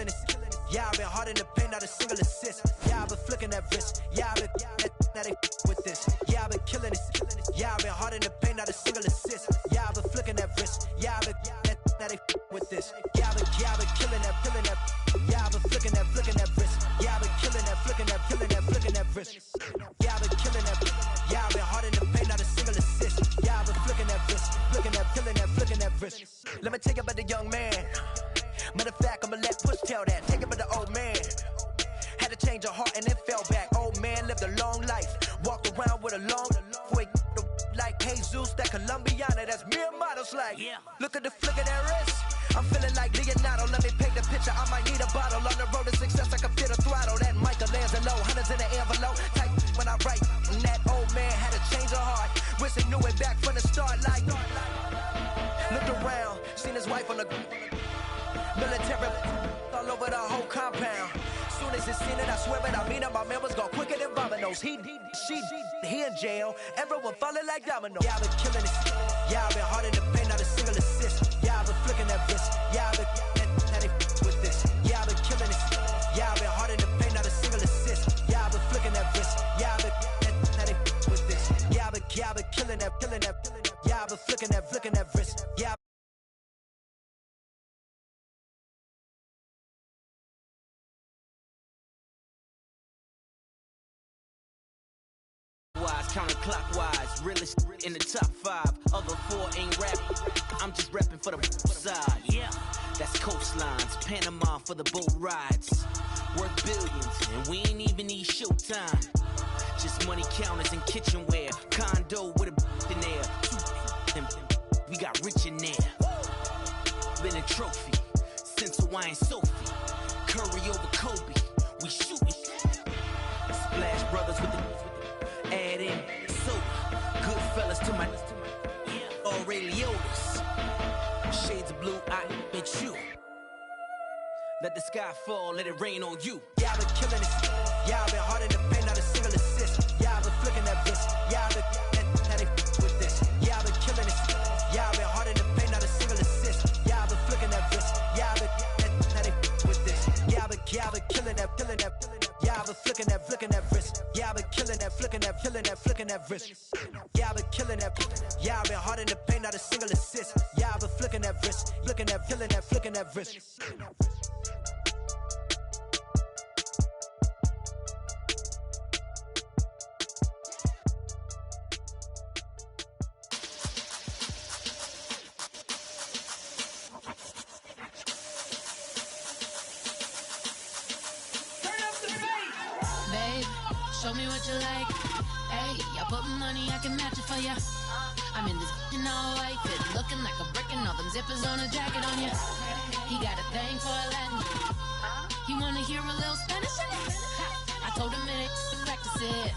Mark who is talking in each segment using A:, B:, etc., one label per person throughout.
A: killing it. Yeah, I've been hard in the paint, not a single assist. Yeah, I've been flicking that wrist. Yeah, I've been now they with this. Yeah, I've been killing it. Yeah, I've been hard in the paint, not a single assist. Yeah, I've been flicking that wrist. Yeah, I've been now they with this. Yeah, I've been killing that. Yeah, I've been flicking that wrist. Yeah, I've been killing that, flicking that wrist. Yeah, I've been killing that. Yeah, I've been hard in the paint, not a single assist. Yeah, I've been flicking that wrist, flicking that wrist. Let me tell you about the young man. Matter of fact, I'ma let Push tell that. Take it about the old man. Had to change her heart and then fell back. Old man lived a long life. Walked around with a long way like Jesus, that Colombiana. That's mere models like. Yeah. Look at the flick of that wrist. I'm feeling like Leonardo. Let me paint the picture. I might need a bottle. On the road to success, I can fit a throttle. That Michelangelo, hundreds in the envelope. Type when I write. And that old man had to change her heart. Wish he knew it back from the start. Like looked around, seen his wife on the military all over the whole compound. Soon as he seen it, I swear it, I mean it. My man was gone quicker than Domino's. He in jail. Everyone falling like dominoes. Yeah, I've been killing it. Yeah, I've been hard in the paint, not a single assist. Yeah, I've been flicking that wrist. Yeah, I've been now they with this. Yeah, I've been killing it. Yeah, I've been hard in the paint, not a single assist. Yeah, I've been flicking that wrist. Yeah, I've been now they with this. Yeah, I've been killing that. Yeah, I've been flicking that wrist. Yeah.
B: Counterclockwise, realest in the top 5. Other 4 ain't rapping. I'm just repping for the side. Yeah, that's coastlines, Panama for the boat rides. Worth billions, and we ain't even need showtime. Just money counters and kitchenware. Condo with a in there. We got rich in there. Been a trophy since Hawaiian Sophie. Curry over Kobe. We shooting. Splash Brothers with the add in soda. Good fellas to my Aureliotas. Shades of blue, I admit you. Let the sky fall, let it rain on you.
A: Yeah, I've been killing it. Yeah, I've been hard in the paint, not a single assist. Yeah, I've been flicking that wrist. Yeah, I've been now they with this. Yeah, I've been killing it. Yeah, I've been hard in the paint, not a single assist. Yeah, I've been flicking that wrist. Yeah, I've been now they with this. Yeah, I've been killing that. Yeah, I've been flicking that wrist. Yeah, I've been killing that, flicking that wrist. Yeah, I've been killing that. Yeah, I've been hard in the paint, not a single assist. Yeah, I've been flicking that wrist, flicking that wrist.
C: Show me what you like. Hey, I put money, I can match it for ya. I'm in this in all white fit, looking like a brick and all them zippers on a jacket on ya. He got a thing for a Latin. He wanna hear a little Spanish? I told him it ain't to practice it.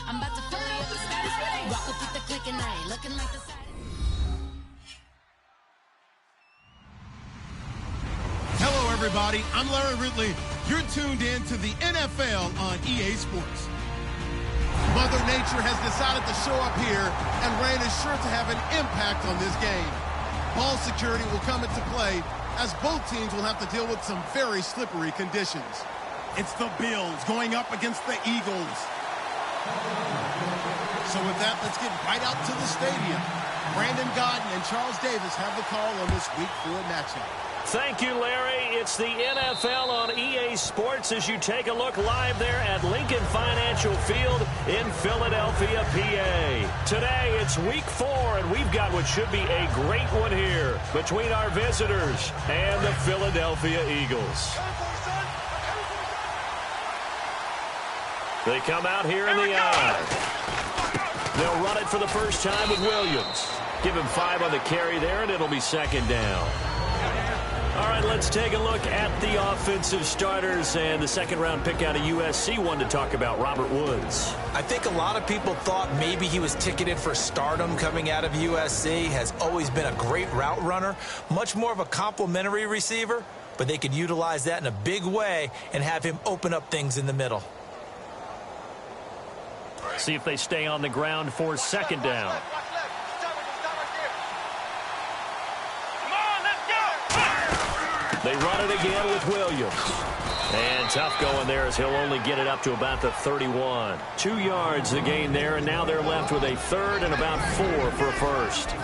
C: I'm about to fill you up with status. Rock up with the click and I ain't looking like the side.
D: Hello, everybody. I'm Larry Ridley. You're tuned in to the NFL on EA Sports. Mother Nature has decided to show up here, and rain is sure to have an impact on this game. Ball security will come into play, as both teams will have to deal with some very slippery conditions. It's the Bills going up against the Eagles. So with that, let's get right out to the stadium. Brandon Godden and Charles Davis have the call on this Week 4 matchup.
E: Thank you, Larry. It's the NFL on EA Sports as you take a look live there at Lincoln Financial Field in Philadelphia, PA. Today, it's Week 4, and we've got what should be a great one here between our visitors and the Philadelphia Eagles. They come out here in the eye. They'll run it for the first time with Williams. Give him 5 on the carry there, and it'll be second down. All right, let's take a look at the offensive starters and the second-round pick out of USC. One to talk about, Robert Woods.
F: I think a lot of people thought maybe he was ticketed for stardom coming out of USC. Has always been a great route runner, much more of a complimentary receiver, but they could utilize that in a big way and have him open up things in the middle.
E: See if they stay on the ground for second down. They run it again with Williams. And tough going there as he'll only get it up to about the 31. 2 yards the gain there, and now they're left with a third and about 4 for a first.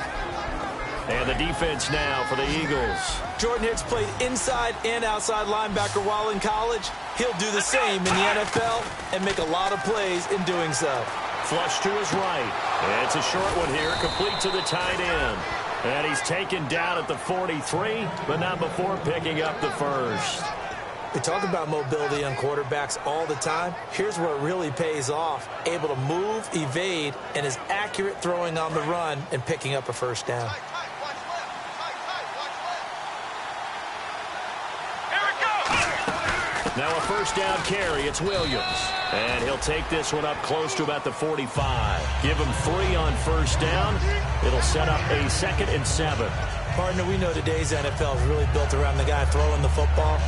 E: And the defense now for the Eagles.
F: Jordan Hicks played inside and outside linebacker while in college. He'll do the same in the NFL and make a lot of plays in doing so.
E: Flush to his right. It's a short one here, complete to the tight end. And he's taken down at the 43, but not before picking up the first.
F: We talk about mobility on quarterbacks all the time. Here's where it really pays off. Able to move, evade, and is accurate throwing on the run and picking up a first down.
E: Now a first down carry. It's Williams. And he'll take this one up close to about the 45. Give him 3 on first down. It'll set up a 2nd and 7.
F: Partner, we know today's NFL is really built around the guy throwing the football.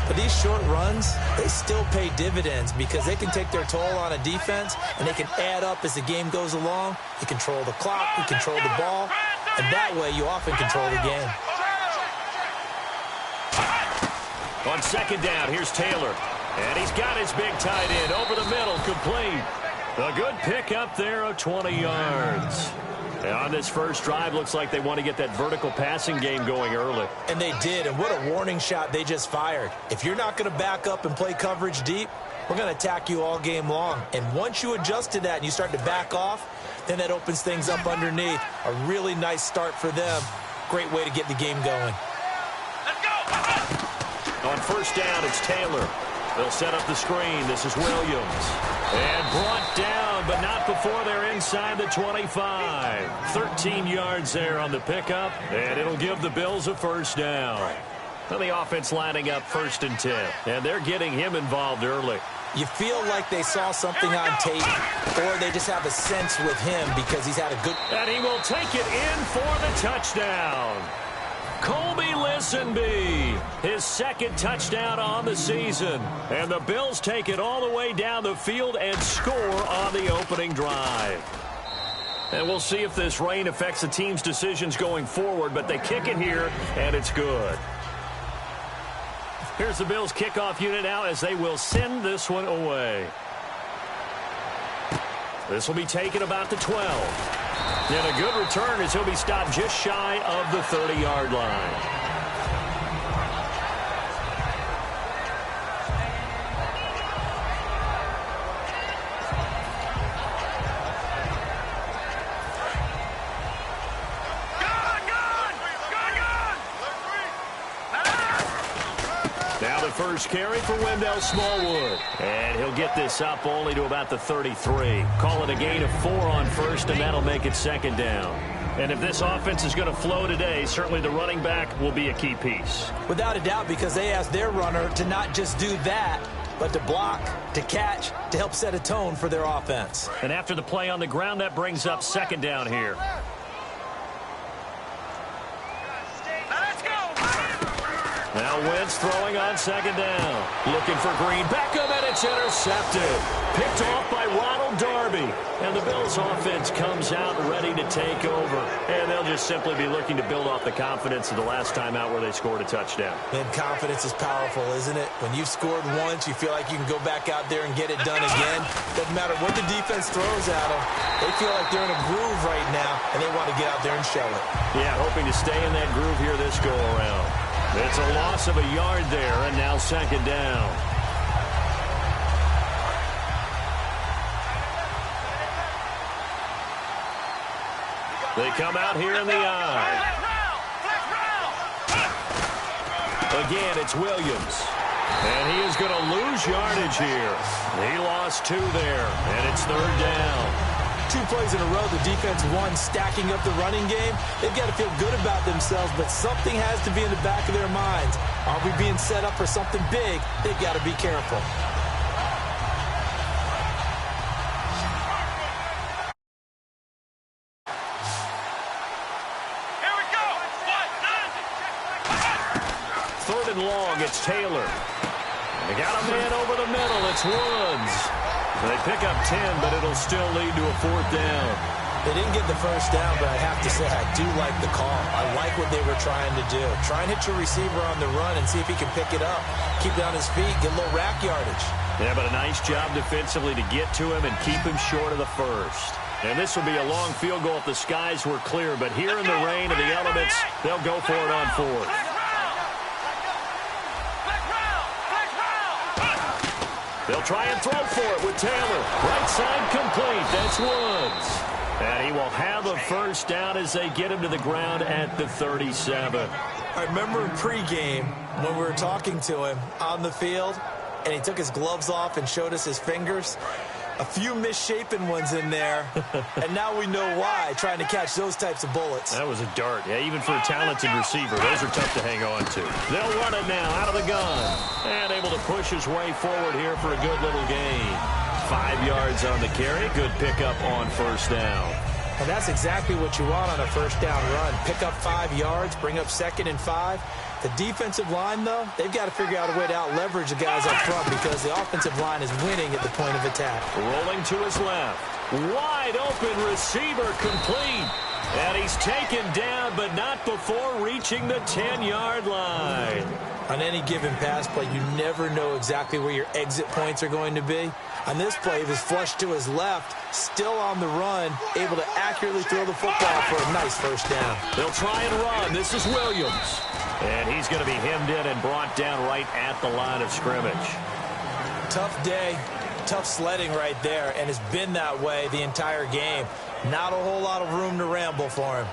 F: But these short runs, they still pay dividends because they can take their toll on a defense and they can add up as the game goes along. You control the clock, you control the ball, and that way you often control the game.
E: On second down, here's Taylor. And he's got his big tight end over the middle, complete. A good pick up there of 20 yards. And on this first drive, looks like they want to get that vertical passing game going early.
F: And they did, and what a warning shot they just fired. If you're not going to back up and play coverage deep, we're going to attack you all game long. And once you adjust to that and you start to back off, then that opens things up underneath. A really nice start for them. Great way to get the game going.
E: Let's go! On first down, it's Taylor. They'll set up the screen. This is Williams. And brought down, but not before they're inside the 25. 13 yards there on the pickup, and it'll give the Bills a first down. And the offense lining up 1st and 10. And they're getting him involved early.
F: You feel like they saw something on tape, or they just have a sense with him because he's had a good...
E: And he will take it in for the touchdown. Colby Listenby, his 2nd touchdown on the season. And the Bills take it all the way down the field and score on the opening drive. And we'll see if this rain affects the team's decisions going forward, but they kick it here, and it's good. Here's the Bills kickoff unit now as they will send this one away. This will be taken about the 12. And a good return as he'll be stopped just shy of the 30-yard line. Now the first carry for Wendell Smallwood. And he'll get this up only to about the 33. Call it a gain of 4 on first, and that'll make it 2nd down. And if this offense is going to flow today, certainly the running back will be a key piece.
F: Without a doubt, because they asked their runner to not just do that, but to block, to catch, to help set a tone for their offense.
E: And after the play on the ground, that brings up 2nd down here. Now Wentz throwing on 2nd down. Looking for Green. Beckham, and it's intercepted. Picked off by Ronald Darby. And the Bills offense comes out ready to take over. And they'll just simply be looking to build off the confidence of the last time out where they scored a touchdown.
F: And confidence is powerful, isn't it? When you've scored once, you feel like you can go back out there and get it done again. Doesn't matter what the defense throws at them. They feel like they're in a groove right now, and they want to get out there and show it.
E: Yeah, hoping to stay in that groove here this go-around. It's a loss of a yard there, and now 2nd down. They come out here in the eye. Again, it's Williams. And he is going to lose yardage here. He lost 2 there, and it's 3rd down.
F: 2 plays in a row, the defense won, stacking up the running game. They've got to feel good about themselves, but something has to be in the back of their minds. Are we being set up for something big? They've got to be careful.
E: Here we go. 3rd and long, it's Taylor. They got a man over the middle. It's Woods. They pick up 10, but it'll still lead to a 4th down.
F: They didn't get the first down, but I have to say I do like the call. I like what they were trying to do. Try and hit your receiver on the run and see if he can pick it up. Keep it on his feet, get a little rack yardage.
E: Yeah, but a nice job defensively to get to him and keep him short of the first. And this will be a long field goal if the skies were clear. But here in the rain of the elements, they'll go for it on fourth. They'll try and throw for it with Taylor. Right side complete. That's Woods. And he will have a first down as they get him to the ground at the 37.
F: I remember in pregame when we were talking to him on the field, and he took his gloves off and showed us his fingers. A few misshapen ones in there, and now we know why, trying to catch those types of bullets.
E: That was a dart. Yeah, even for a talented receiver, those are tough to hang on to. They'll run it now out of the gun. And able to push his way forward here for a good little gain. 5 yards on the carry. Good pickup on first down.
F: And that's exactly what you want on a first down run. Pick up 5 yards, bring up 2nd and 5. The defensive line, though, they've got to figure out a way to out-leverage the guys up front because the offensive line is winning at the point of attack.
E: Rolling to his left. Wide open receiver complete. And he's taken down, but not before reaching the 10-yard line.
F: On any given pass play, you never know exactly where your exit points are going to be. On this play, he was flushed to his left, still on the run, able to accurately throw the football for a nice first down.
E: They'll try and run. This is Williams. And he's going to be hemmed in and brought down right at the line of scrimmage.
F: Tough day, tough sledding right there, and it's been that way the entire game. Not a whole lot of room to ramble for him.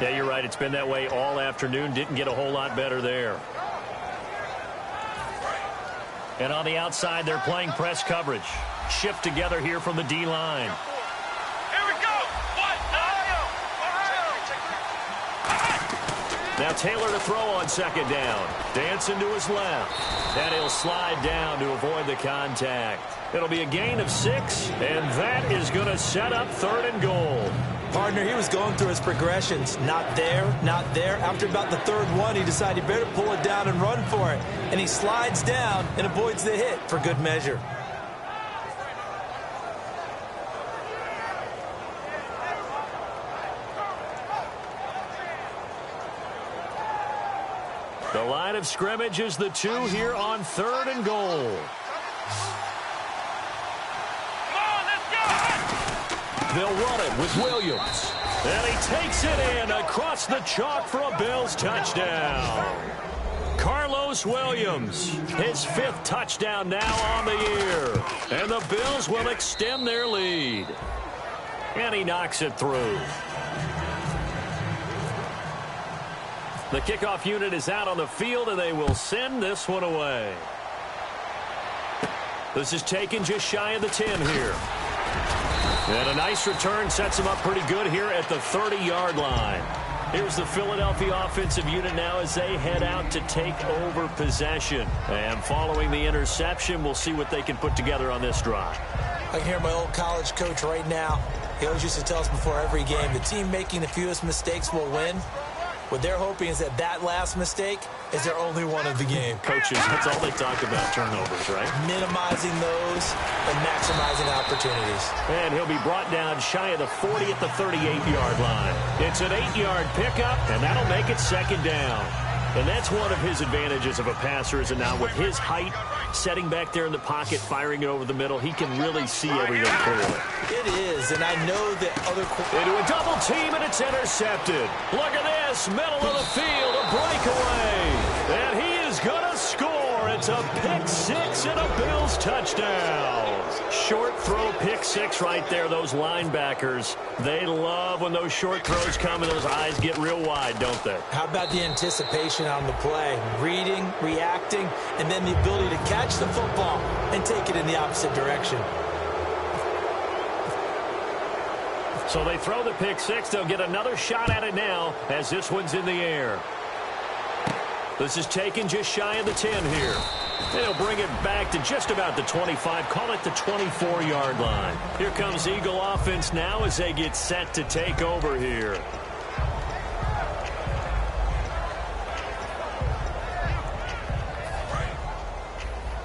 E: Yeah, you're right. It's been that way all afternoon. Didn't get a whole lot better there. And on the outside, they're playing press coverage. Shift together here from the D-line. Now Taylor to throw on second down. Dancing to his left. And he'll slide down to avoid the contact. It'll be a gain of 6, and that is going to set up 3rd and goal.
F: Partner, he was going through his progressions. Not there, not there. After about the 3rd one, he decided he better pull it down and run for it. And he slides down and avoids the hit for good measure.
E: The line of scrimmage is the 2 here on 3rd and goal. They'll run it with Williams. And he takes it in across the chalk for a Bills touchdown. Carlos Williams, his 5th touchdown now on the year. And the Bills will extend their lead. And he knocks it through. The kickoff unit is out on the field, and they will send this one away. This is taken just shy of the 10 here. And a nice return sets him up pretty good here at the 30-yard line. Here's the Philadelphia offensive unit now as they head out to take over possession. And following the interception, we'll see what they can put together on this drive.
F: I can hear my old college coach right now. He always used to tell us before every game, the team making the fewest mistakes will win. What they're hoping is that that last mistake is their only one of the game.
E: Coaches, that's all they talk about, turnovers, right?
F: Minimizing those and maximizing opportunities.
E: And he'll be brought down shy of the 40 at the 38-yard line. It's an 8-yard pickup, and that'll make it 2nd down. And that's one of his advantages of a passer, is that now with his height, setting back there in the pocket, firing it over the middle, he can really see everything clearly.
F: It is, and I know that other...
E: Into a double team, and it's intercepted. Look at this, middle of the field, a breakaway. And he is going to score. It's a pick 6 and a Bills touchdown. Short throw pick 6 right there. Those linebackers, they love when those short throws come and those eyes get real wide, don't they?
F: How about the anticipation on the play? Reading, reacting, and then the ability to catch the football and take it in the opposite direction.
E: So they throw the pick 6. They'll get another shot at it now as this one's in the air. This is taken just shy of the 10 here. And he'll bring it back to just about the 25. Call it the 24-yard line. Here comes Eagle offense now as they get set to take over here.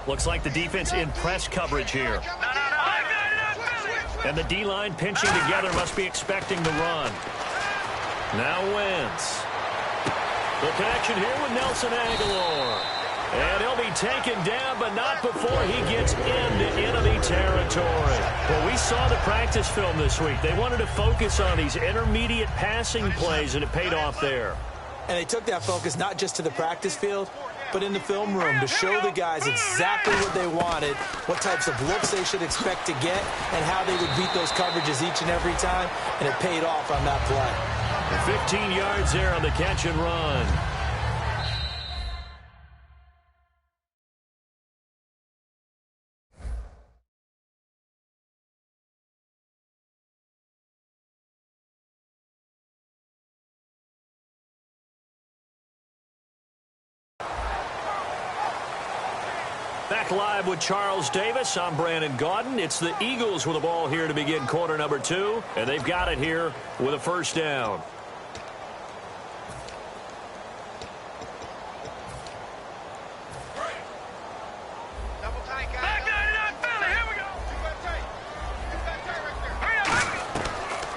E: Looks like the defense in press coverage here. And the D-line pinching together must be expecting the run. Now Wentz. The connection here with Nelson Aguilar. And he'll be taken down, but not before he gets into enemy territory. Well, we saw the practice film this week. They wanted to focus on these intermediate passing plays, and it paid off there.
F: And they took that focus not just to the practice field, but in the film room to show the guys exactly what they wanted, what types of looks they should expect to get, and how they would beat those coverages each and every time, and it paid off on that play.
E: 15 yards there on the catch and run. Back live with Charles Davis. I'm Brandon Gaudin. It's the Eagles with the ball here to begin quarter number 2, and they've got it here with a first down.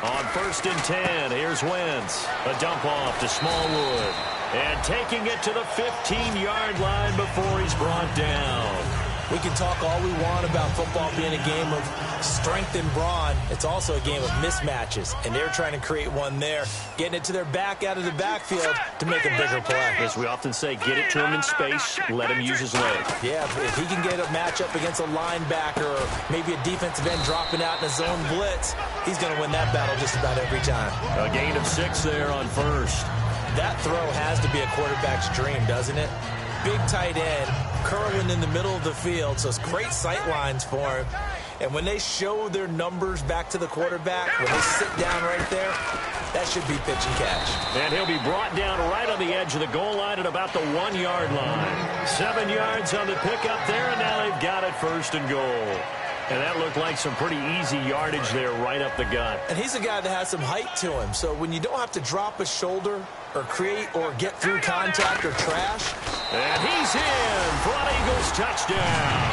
E: On 1st and 10, here's Wentz. A dump off to Smallwood. And taking it to the 15-yard line before he's brought down.
F: We can talk all we want about football being a game of strength and brawn. It's also a game of mismatches, and they're trying to create one there, getting it to their back out of the backfield to make a bigger play.
E: As we often say, get it to him in space, let him use his legs.
F: Yeah, if he can get a matchup against a linebacker or maybe a defensive end dropping out in a zone blitz, he's going to win that battle just about every time.
E: A gain of 6 there on 1st.
F: That throw has to be a quarterback's dream, doesn't it? Big tight end, curling in the middle of the field, so it's great sight lines for him. And when they show their numbers back to the quarterback, when they sit down right there, that should be pitch and catch.
E: And he'll be brought down right on the edge of the goal line at about the 1-yard line. 7 yards on the pickup there, and now they've got it 1st and goal. And that looked like some pretty easy yardage there right up the gut.
F: And he's a guy that has some height to him, so when you don't have to drop a shoulder or create or get through contact or trash.
E: And he's in for an Eagles touchdown.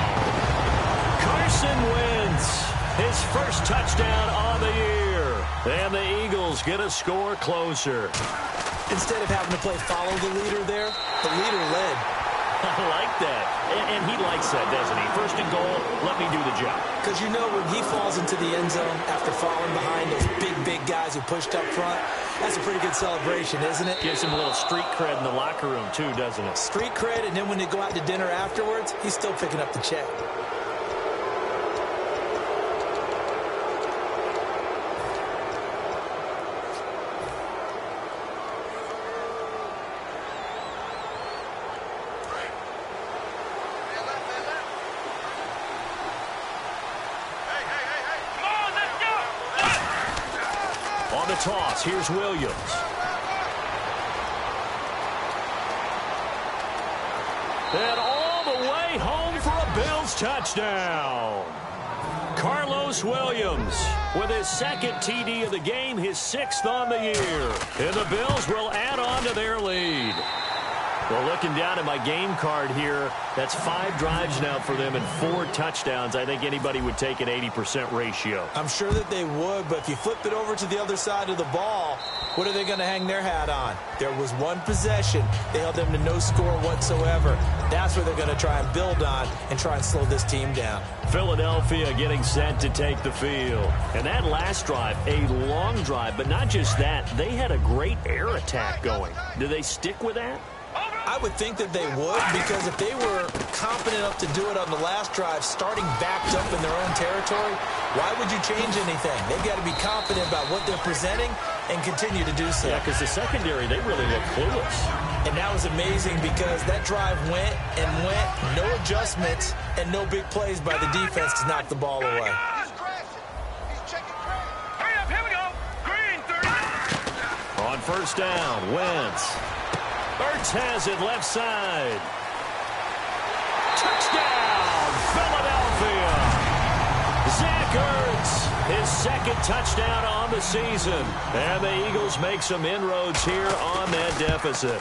E: Carson Wentz, his first touchdown on the year. And the Eagles get a score closer.
F: Instead of having to play follow the leader there, the leader led.
E: I like that. And he likes that, doesn't he? 1st and goal, let me do the job.
F: Because you know when he falls into the end zone after falling behind those big guys who pushed up front, that's a pretty good celebration, isn't it?
E: Gives him a little street cred in the locker room, too, doesn't it?
F: Street cred, and then when they go out to dinner afterwards, he's still picking up the check.
E: On the toss, here's Williams. And all the way home for a Bills touchdown. Carlos Williams with his 2nd TD of the game, his 6th on the year. And the Bills will add on to their lead. Well, looking down at my game card here, that's 5 drives now for them and 4 touchdowns. I think anybody would take an 80% ratio.
F: I'm sure that they would, but if you flip it over to the other side of the ball, what are they going to hang their hat on? There was one possession. They held them to no score whatsoever. That's where they're going to try and build on and try and slow this team down.
E: Philadelphia getting set to take the field. And that last drive, a long drive, but not just that. They had a great air attack going. Do they stick with that?
F: I would think that they would, because if they were confident enough to do it on the last drive, starting backed up in their own territory, why would you change anything? They've got to be confident about what they're presenting and continue to do so.
E: Yeah, because the secondary, they really look clueless.
F: And that was amazing because that drive went and went, no adjustments, and no big plays by the defense to knock the ball away.
E: On 1st down, Wentz. Ertz has it left side. Touchdown, Philadelphia. Zach Ertz, his 2nd touchdown on the season. And the Eagles make some inroads here on that deficit.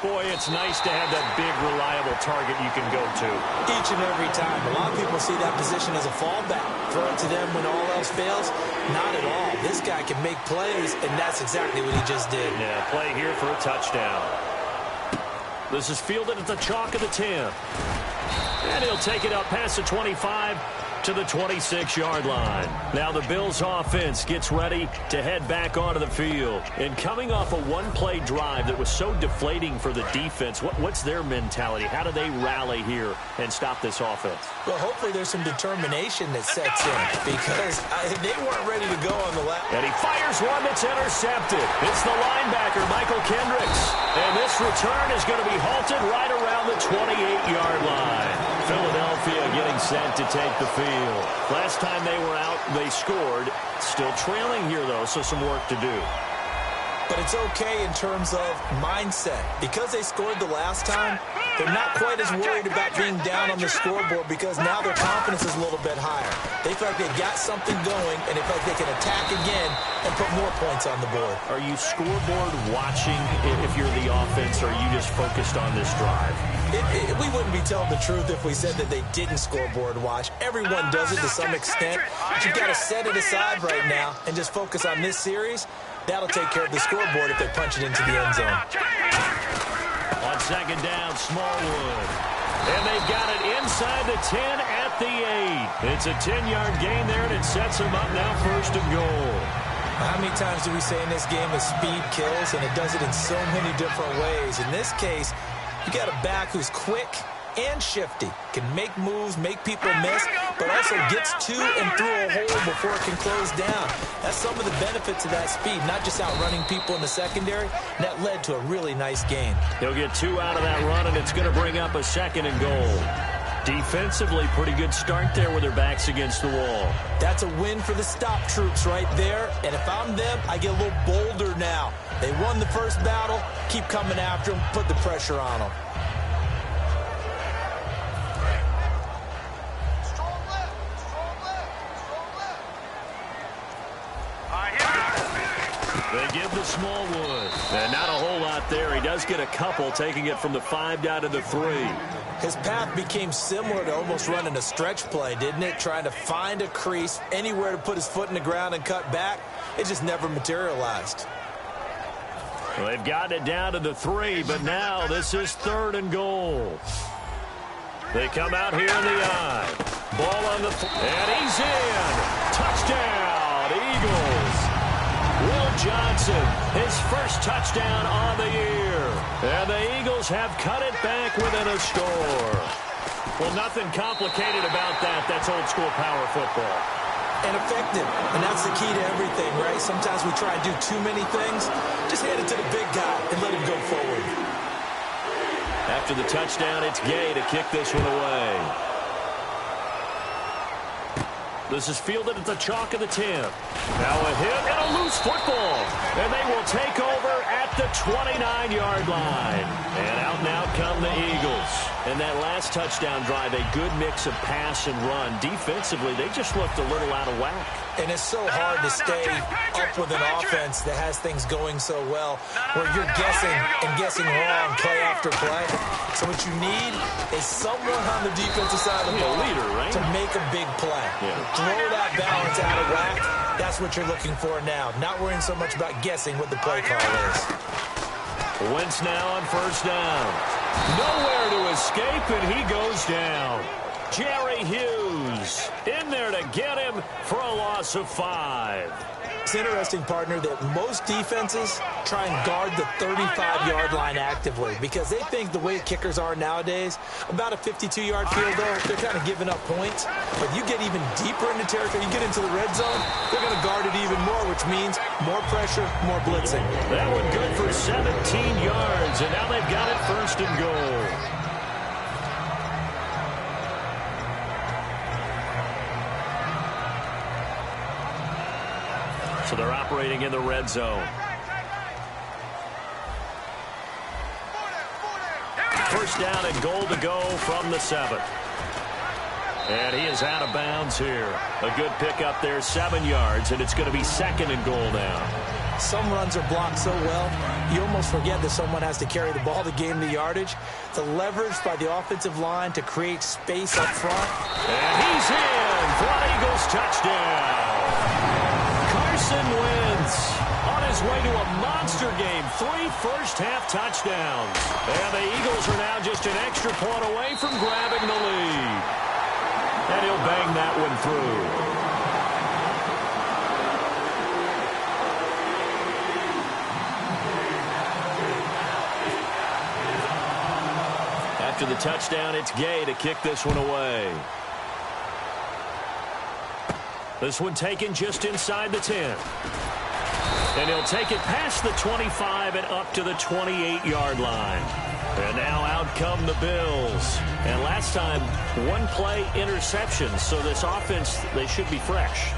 E: Boy, it's nice to have that big, reliable target you can go to.
F: Each and every time. A lot of people see that position as a fallback. Throw it to them when all else fails. Not at all. This guy can make plays, and that's exactly what he just did.
E: Yeah, play here for a touchdown. This is fielded at the chalk of the 10. And he'll take it up past the 25 to the 26-yard line. Now the Bills offense gets ready to head back onto the field. And coming off a one-play drive that was so deflating for the defense, what's their mentality? How do they rally here and stop this offense?
F: Well, hopefully there's some determination that sets in because they weren't ready to go on the last.
E: And he fires one that's intercepted. It's the linebacker, Michael Kendricks. And this return is going to be halted right around the 28-yard line. Philadelphia getting set to take the field. Last time they were out, they scored. Still trailing here, though, so some work to do.
F: But it's okay in terms of mindset. Because they scored the last time, they're not quite as worried about being down on the scoreboard because now their confidence is a little bit higher. They feel like they've got something going, and they feel like they can attack again and put more points on the board.
E: Are you scoreboard watching if you're the offense, or are you just focused on this drive?
F: We wouldn't be telling the truth if we said that they didn't scoreboard watch. Everyone does it to some extent. But you've got to set it aside right now and just focus on this series. That'll take care of the scoreboard if they punch it into the end zone.
E: On second down, Smallwood. And they've got it inside the 10 at the 8. It's a 10-yard gain there, and it sets them up now first and goal.
F: How many times do we say in this game that speed kills, and it does it in so many different ways? In this case, you got a back who's quick and shifty, can make moves, make people miss, but also gets to and through a hole before it can close down. That's some of the benefits of that speed, not just outrunning people in the secondary. That led to a really nice gain.
E: He'll get 2 out of that run, and it's going to bring up a second and goal. Defensively, pretty good start there with their backs against the wall.
F: That's a win for the stop troops right there, and if I'm them, I get a little bolder now. They won the first battle, keep coming after them, put the pressure on them.
E: They give the Smallwood. And not a whole lot there. He does get a couple, taking it from the 5 down to the 3.
F: His path became similar to almost running a stretch play, didn't it? Trying to find a crease, anywhere to put his foot in the ground and cut back. It just never materialized.
E: Well, they've gotten it down to the 3, but now this is 3rd and goal. They come out here in the eye. Ball on the and he's in. Touchdown, Eagles. Will Johnson, his first touchdown on the year. And the Eagles have cut it back within a score. Well, nothing complicated about that. That's old school power football.
F: And effective. And that's the key to everything, right? Sometimes we try to do too many things. Just hand it to the big guy and let him go forward.
E: After the touchdown, it's Gay to kick this one away. This is fielded at the chalk of the 10. Now a hit and a loose football. And they will take over at the 29-yard line. And out now come the Eagles. And that last touchdown drive, a good mix of pass and run. Defensively, they just looked a little out of whack.
F: And it's so hard to stay up with an offense that has things going so well, where you're guessing and guessing wrong play after play. So what you need is someone on the defensive side of the ball
E: leader, right?
F: to make a big play. Yeah. Throw that balance out of whack. That's what you're looking for now. Not worrying so much about guessing what the play call is.
E: Wentz now on first down. Nowhere to escape, and he goes down. Jerry Hughes in there to get him for a loss of 5.
F: It's interesting, partner, that most defenses try and guard the 35-yard line actively because they think the way kickers are nowadays, about a 52-yard field goal, they're kind of giving up points. But you get even deeper into territory, you get into the red zone, they're going to guard it even more, which means more pressure, more blitzing.
E: That one good for 17 yards, and now they've got it first and goal. So they're operating in the red zone. First down and goal to go from the 7. And he is out of bounds here. A good pickup there, 7 yards, and it's going to be second and goal now.
F: some runs are blocked so well, you almost forget that someone has to carry the ball to gain the yardage. The leverage by the offensive line to create space up front.
E: And he's in for an Eagles touchdown. Carson Wentz on his way to a monster game. 3 first-half touchdowns. And the Eagles are now just an extra point away from grabbing the lead. And he'll bang that one through. After the touchdown, it's Gay to kick this one away. This one taken just inside the 10. And he'll take it past the 25 and up to the 28-yard line. And now out come the Bills. And last time, one-play interception. So this offense, they should be fresh.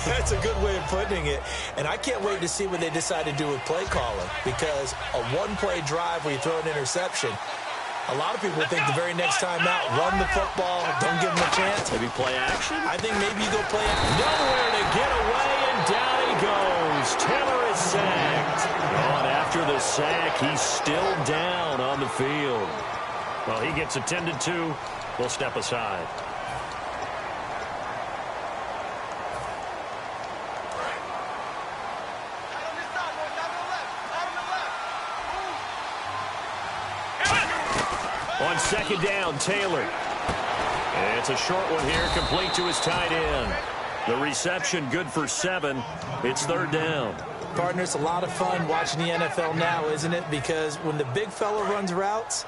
F: That's a good way of putting it. And I can't wait to see what they decide to do with play calling. Because a one-play drive where you throw an interception, a lot of people think the very next time out, run the football, don't give them a chance.
E: Maybe play action?
F: I think maybe you go play action.
E: Nowhere to get away, and down he goes. Taylor is sacked. And after the sack, he's still down on the field. Well, he gets attended to. We'll step aside. On second down, Taylor. And it's a short one here, complete to his tight end. The reception good for 7. It's third down.
F: Partner, it's a lot of fun watching the NFL now, isn't it? Because when the big fella runs routes,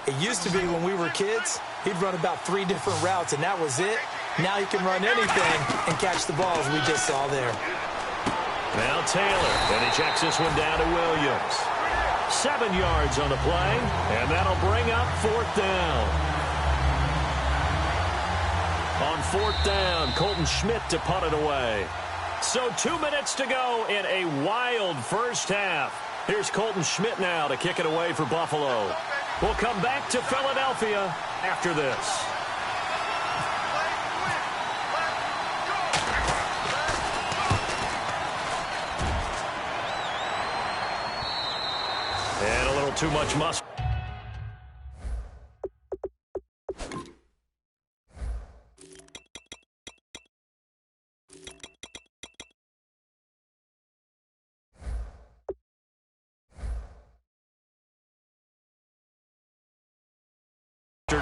F: it used to be when we were kids, he'd run about 3 different routes, and that was it. Now he can run anything and catch the balls we just saw there.
E: Now Taylor, and he checks this one down to Williams. 7 yards on the play, and that'll bring up fourth down. On fourth down, Colton Schmidt to punt it away. So 2 minutes to go in a wild first half. Here's Colton Schmidt now to kick it away for Buffalo. We'll come back to Philadelphia after this. And a little too much muscle.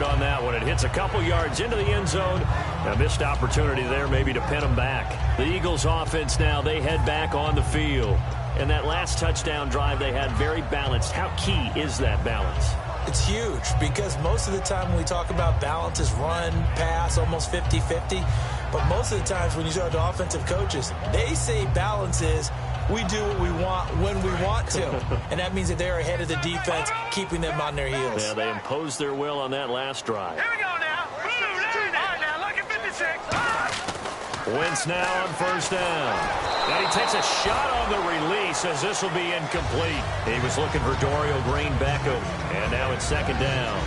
E: On that one. It hits a couple yards into the end zone. A missed opportunity there maybe to pin them back. The Eagles offense now, they head back on the field. And that last touchdown drive they had very balanced. How key is that balance?
F: It's huge because most of the time when we talk about balance is run, pass, almost 50-50. But most of the times when you talk to offensive coaches, they say balance is we do what we want when we want to. And that means that they're ahead of the defense, keeping them on their heels.
E: Yeah, they imposed their will on that last drive.
G: Here we go now. All right, now look at 56.
E: Wentz now on first down. And he takes a shot on the release as this will be incomplete. He was looking for Dorial Green-Beckham. And now it's second down.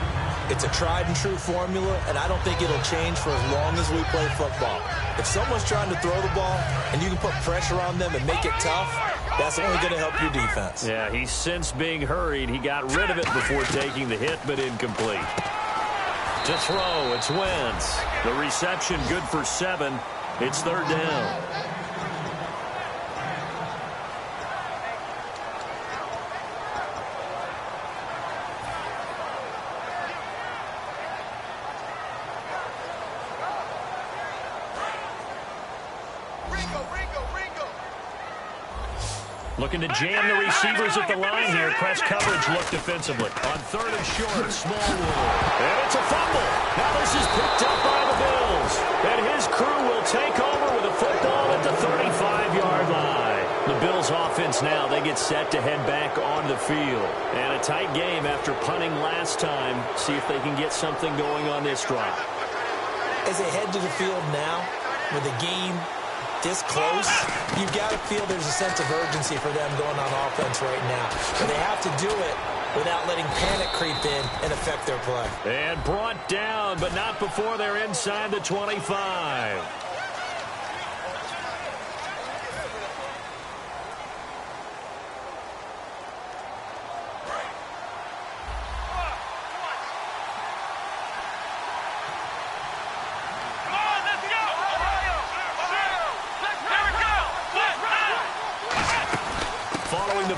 F: It's a tried-and-true formula, and I don't think it'll change for as long as we play football. If someone's trying to throw the ball and you can put pressure on them and make it tough, that's only going to help your defense.
E: Yeah, he's since being hurried. He got rid of it before taking the hit, but incomplete. To throw, it's Wentz. The reception good for 7. It's third down. Looking to jam the receivers at the line here. Press coverage look defensively. On third and short, Smallwood. And it's a fumble. Now this is picked up by the Bills. And his crew will take over with a football at the 35-yard line. The Bills offense now, they get set to head back on the field. And a tight game after punting last time. See if they can get something going on this drive.
F: As they head to the field now, with the game this close, you've got to feel there's a sense of urgency for them going on offense right now. But they have to do it without letting panic creep in and affect their play.
E: And brought down, but not before they're inside the 25.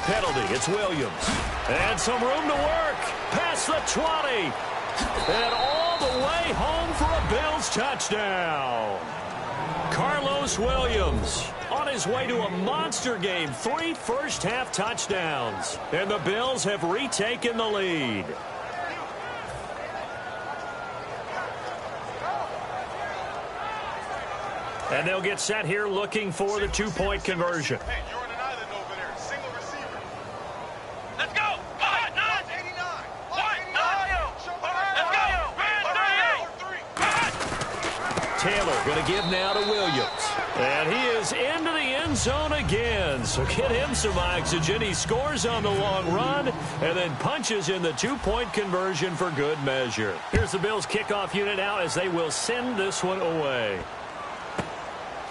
E: penalty. It's Williams. And some room to work. Past the 20. And all the way home for a Bills touchdown. Carlos Williams on his way to a monster game. 3 first-half touchdowns. And the Bills have retaken the lead. And they'll get set here looking for the 2-point conversion.
G: Hey, you're on an island over there. Single receiver. Let's go. What? 89. What? Let's go.
E: Taylor going to give now to Williams. And he is into the end zone again. So get him some oxygen. He scores on the long run and then punches in the 2-point conversion for good measure. Here's the Bills kickoff unit out as they will send this one away.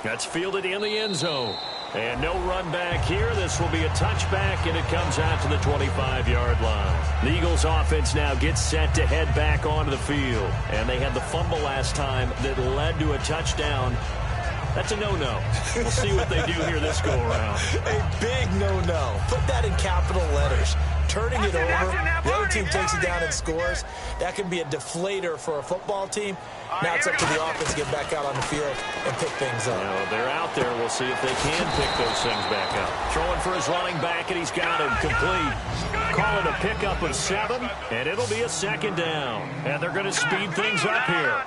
E: That's fielded in the end zone. And no run back here. This will be a touchback, and it comes out to the 25-yard line. The Eagles offense now gets set to head back onto the field. And they had the fumble last time that led to a touchdown. That's a no-no. We'll see what they do here this go-around.
F: A big no-no. Put that in capital letters. Turning it over, the other team takes it down and scores. That can be a deflator for a football team. Now it's up to the offense to get back out on the field and pick things up.
E: Well, they're out there. We'll see if they can pick those things back up. Throwing for his running back, and he's got him complete. Call it a pickup of 7, and it'll be a second down. And they're going to speed things up here.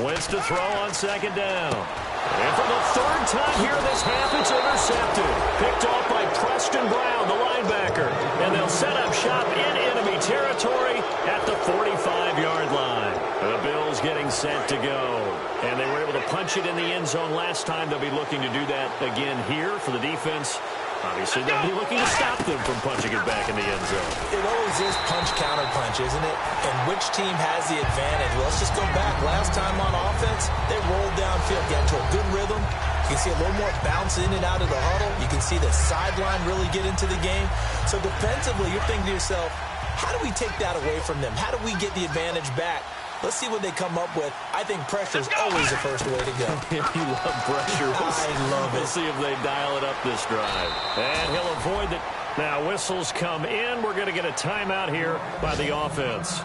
E: Wentz to throw on second down. And for the third time here this half, it's intercepted. Picked off by Preston Brown, the linebacker. And they'll set up shop in enemy territory at the 45-yard line. The Bills getting set to go. And they were able to punch it in the end zone last time. They'll be looking to do that again here for the defense. Obviously, they'll be looking to stop them from punching it back in the end zone.
F: It always is punch-counter-punch, isn't it? And which team has the advantage? Well, let's just go back. Last time on offense, they rolled downfield, get into a good rhythm. You can see a little more bounce in and out of the huddle. You can see the sideline really get into the game. So defensively, you're thinking to yourself, how do we take that away from them? How do we get the advantage back? Let's see what they come up with. I think pressure is always the first way to go.
E: You love pressure.
F: I love it.
E: We'll see if they dial it up this drive. And he'll avoid it. Now whistles come in. We're going to get a timeout here by the offense.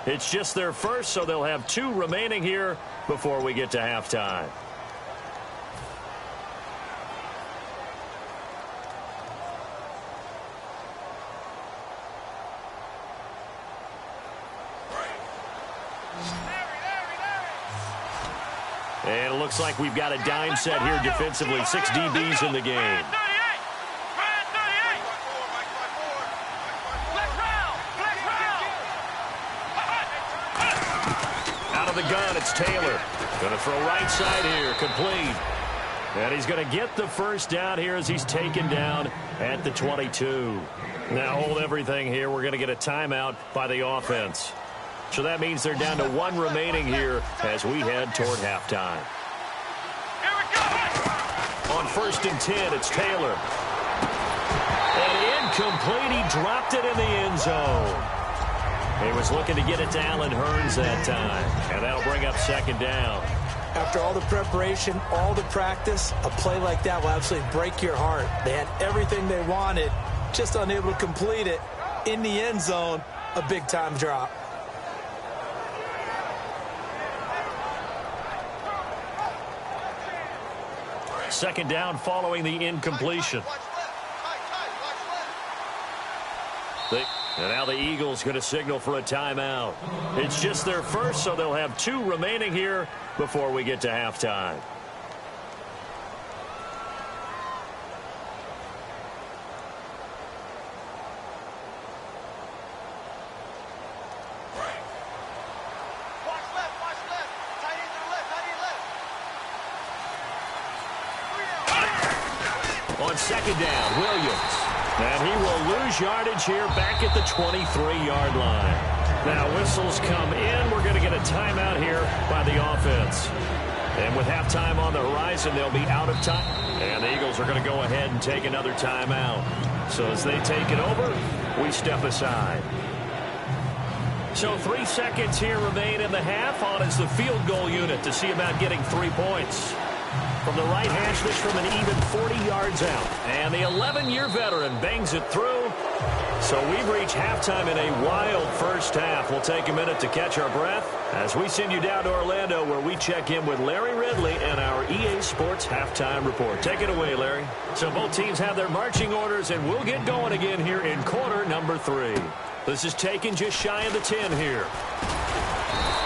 E: It's just their first, so they'll have 2 remaining here before we get to halftime. And it looks like we've got a dime set here defensively. 6 DBs in the game. Out of the gun, it's Taylor. Going to throw right side here, complete. And he's going to get the first down here as he's taken down at the 22. Now hold everything here. We're going to get a timeout by the offense. So that means they're down to 1 remaining here as we head toward halftime.
G: Here we go.
E: On 1st and 10, it's Taylor. And incomplete. He dropped it in the end zone. He was looking to get it to Allen Hurns that time. And that'll bring up second down.
F: After all the preparation, all the practice, a play like that will absolutely break your heart. They had everything they wanted, just unable to complete it. In the end zone, a big-time drop.
E: Second down following the incompletion. And now the Eagles going to signal for a timeout. It's just their first, so they'll have 2 remaining here before we get to halftime. On second down, Williams. And he will lose yardage here back at the 23-yard line. Now whistles come in. We're going to get a timeout here by the offense. And with halftime on the horizon, they'll be out of time. And the Eagles are going to go ahead and take another timeout. So as they take it over, we step aside. So 3 seconds here remain in the half. On is the field goal unit to see about getting 3 points. From the right hash, this from an even 40 yards out. And the 11-year veteran bangs it through. So we've reached halftime in a wild first half. We'll take a minute to catch our breath as we send you down to Orlando, where we check in with Larry Ridley and our EA Sports Halftime Report. Take it away, Larry. So both teams have their marching orders, and we'll get going again here in quarter number 3. This is taken just shy of the 10 here.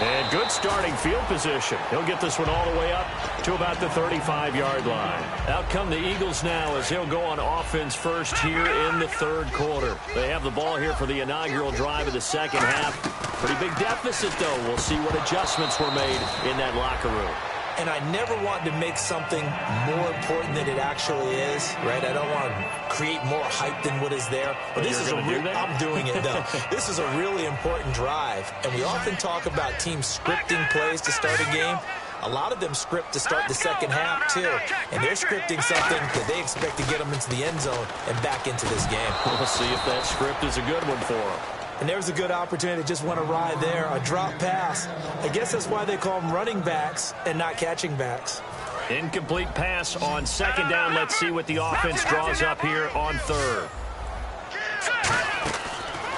E: And good starting field position. He'll get this one all the way up to about the 35-yard line. Out come the Eagles now as he'll go on offense first here in the third quarter. They have the ball here for the inaugural drive of the second half. Pretty big deficit, though. We'll see what adjustments were made in that locker room.
F: And I never want to make something more important than it actually is, right? I don't want to create more hype than what is there. But this is I'm doing it, though. This is a really important drive. And we often talk about teams scripting plays to start a game. A lot of them script to start the second half, too. And they're scripting something that they expect to get them into the end zone and back into this game.
E: We'll see if that script is a good one for them.
F: And there's a good opportunity to just want to ride there. A drop pass. I guess that's why they call them running backs and not catching backs.
E: Incomplete pass on second down. Let's see what the offense draws up here on third.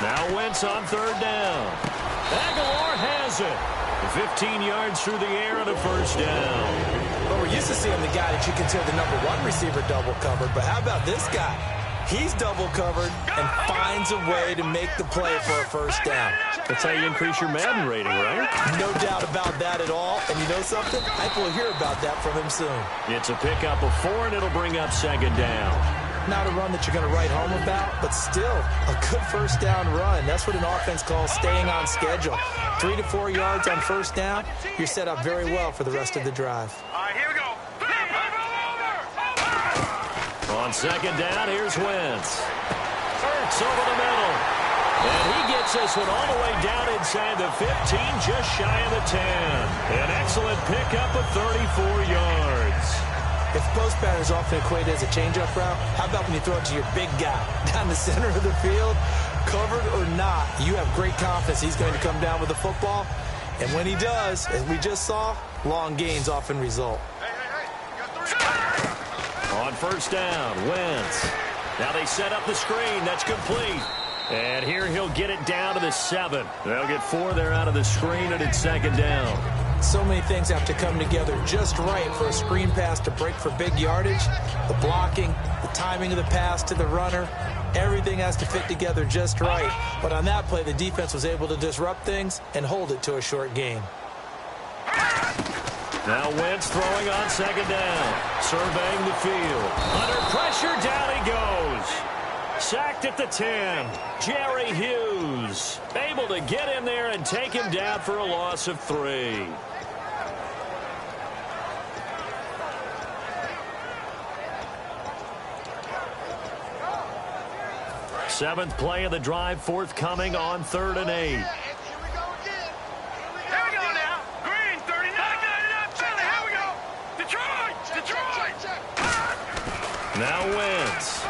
E: Now Wentz on third down. Aguilar has it. 15 yards through the air and a first down.
F: Well, we're used to seeing the guy that you consider the number 1 receiver double covered. But how about this guy? He's double covered and finds a way to make the play for a first down.
E: That's how you increase your Madden rating, right?
F: No doubt about that at all. And you know something? I think we'll hear about that from him soon.
E: It's a pickup of 4, and it'll bring up second down.
F: Not a run that you're going to write home about, but still a good first down run. That's what an offense calls staying on schedule. 3 to 4 yards on first down, you're set up very well for the rest of the drive.
G: All right, here we go.
E: On second down, here's Wentz. Ertz over the middle. And he gets this one all the way down inside the 15, just shy of the 10. An excellent pickup of 34 yards.
F: If post pattern is often equated as a change-up route, how about when you throw it to your big guy down the center of the field? Covered or not, you have great confidence he's going to come down with the football. And when he does, as we just saw, long gains often result.
E: On first down, Wentz. Now they set up the screen. That's complete. And here he'll get it down to the 7. They'll get 4 there out of the screen, and it's second down.
F: So many things have to come together just right for a screen pass to break for big yardage. The blocking, the timing of the pass to the runner, everything has to fit together just right. But on that play, the defense was able to disrupt things and hold it to a short gain.
E: Now Wentz throwing on second down, surveying the field. Under pressure, down he goes. Sacked at the 10. Jerry Hughes able to get in there and take him down for a loss of 3. Seventh play of the drive forthcoming on 3rd and 8.
G: Here we go now. Green, 39. Charlie, here we go. Detroit.
E: Now Wentz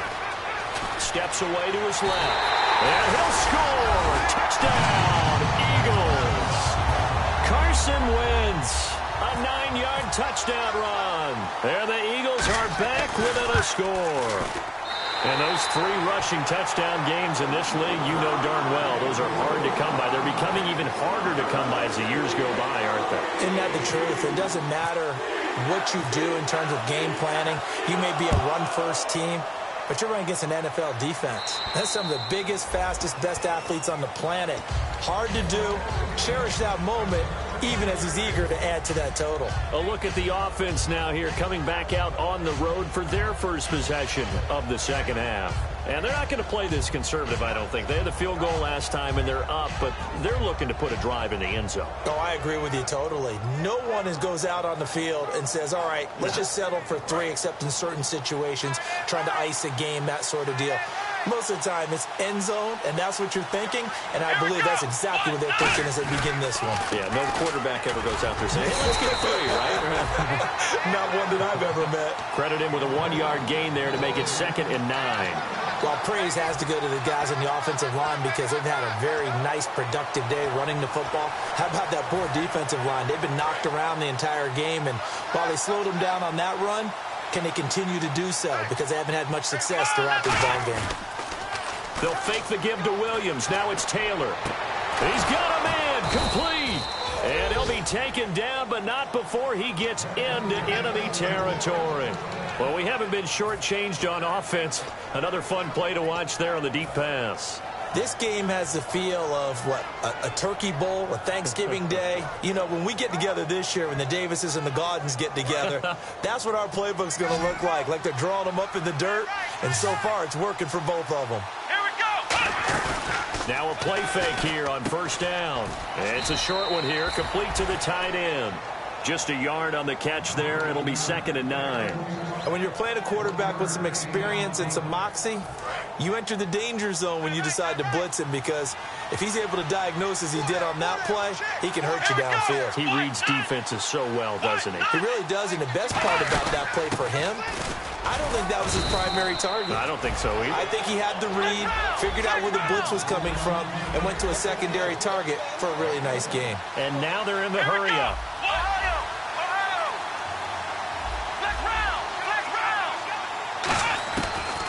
E: steps away to his left. And he'll score. Touchdown, Eagles. Carson Wentz. A 9-yard touchdown run. There the Eagles are back within a score. And those 3 rushing touchdown games in this league, you know darn well, those are hard to come by. They're becoming even harder to come by as the years go by, aren't they?
F: Isn't that the truth? It doesn't matter what you do in terms of game planning. You may be a run-first team, but you're running against an NFL defense. That's some of the biggest, fastest, best athletes on the planet. Hard to do. Cherish that moment, even as he's eager to add to that total.
E: A look at the offense now here, coming back out on the road for their first possession of the second half. And they're not going to play this conservative, I don't think. They had the field goal last time, and they're up, but they're looking to put a drive in the end zone.
F: Oh, I agree with you totally. No one goes out on the field and says, all right, let's just settle for 3, except in certain situations, trying to ice a game, that sort of deal. Most of the time, it's end zone, and that's what you're thinking, and I believe that's exactly what they're thinking as they begin this one.
E: Yeah, no quarterback ever goes out there saying, hey, let's get 3, right?
F: Not one that I've ever met.
E: Credit him with a 1-yard gain there to make it 2nd and 9.
F: Well, praise has to go to the guys on the offensive line because they've had a very nice, productive day running the football. How about that poor defensive line? They've been knocked around the entire game, and while they slowed them down on that run, can they continue to do so? Because they haven't had much success throughout this ball game.
E: They'll fake the give to Williams. Now it's Taylor. He's got a man complete. And he'll be taken down, but not before he gets into enemy territory. Well, we haven't been shortchanged on offense. Another fun play to watch there on the deep pass.
F: This game has the feel of, what, a turkey bowl, a Thanksgiving day. You know, when we get together this year, when the Davises and the Gaudens get together, that's what our playbook's going to look like. Like they're drawing them up in the dirt, and so far it's working for both of them.
G: Here we go.
E: Now a play fake here on first down. It's a short one here, complete to the tight end. Just a yard on the catch there. It'll be 2nd and 9.
F: And when you're playing a quarterback with some experience and some moxie, you enter the danger zone when you decide to blitz him, because if he's able to diagnose as he did on that play, he can hurt you downfield.
E: He reads defenses so well, doesn't he?
F: He really does, and the best part about that play for him, I don't think that was his primary target.
E: I don't think so either.
F: I think he had the read, figured out where the blitz was coming from, and went to a secondary target for a really nice game.
E: And now they're in the hurry-up.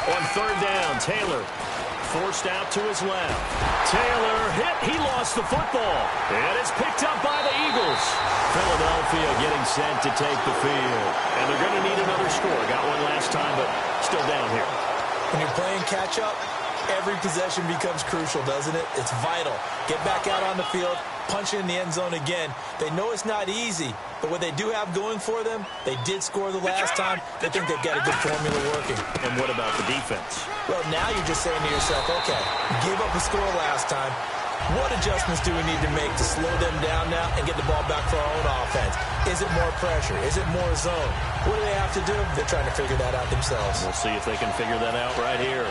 E: On 3rd down, Taylor forced out to his left. Taylor hit. He lost the football. And it's picked up by the Eagles. Philadelphia getting set to take the field. And they're going to need another score. Got one last time, but still down here.
F: When you're playing catch-up, every possession becomes crucial, doesn't it? It's vital. Get back out on the field, punch it in the end zone again. They know it's not easy, but what they do have going for them, they did score the last time. They think they've got a good formula working.
E: And what about the defense?
F: Well, now you're just saying to yourself, okay, gave up a score last time. What adjustments do we need to make to slow them down now and get the ball back for our own offense? Is it more pressure? Is it more zone? What do they have to do? They're trying to figure that out themselves.
E: We'll see if they can figure that out right here.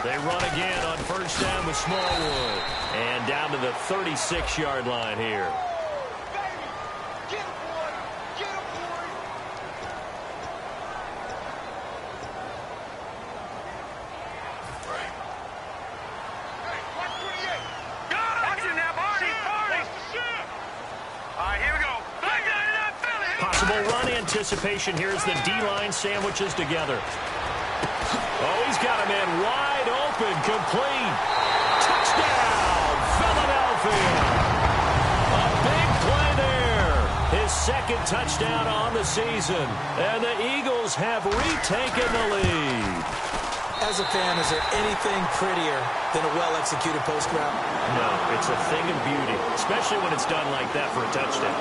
E: They run again on first down with Smallwood. And down to the 36-yard line here.
G: Get him, boy! Get him, boy! Hey, 128. Watch it now, Barney! All right, here we go.
E: Possible run anticipation here as the D-line sandwiches together. Oh, he's got a man wide open, complete. Touchdown, Philadelphia. A big play there. His 2nd touchdown on the season. And the Eagles have retaken the lead.
F: As a fan, is there anything prettier than a well-executed post route?
E: No, it's a thing of beauty, especially when it's done like that for a touchdown.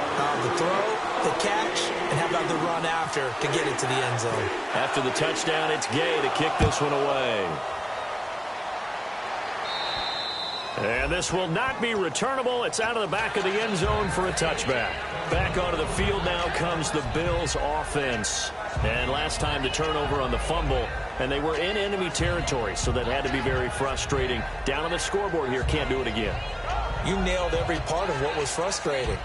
F: The throw, the catch, and how about the run after to get it to the end zone?
E: After the touchdown, it's Gay to kick this one away. And this will not be returnable. It's out of the back of the end zone for a touchback. Back onto the field now comes the Bills offense. And last time the turnover on the fumble, and they were in enemy territory, so that had to be very frustrating. Down on the scoreboard here, can't do it again.
F: You nailed every part of what was frustrating.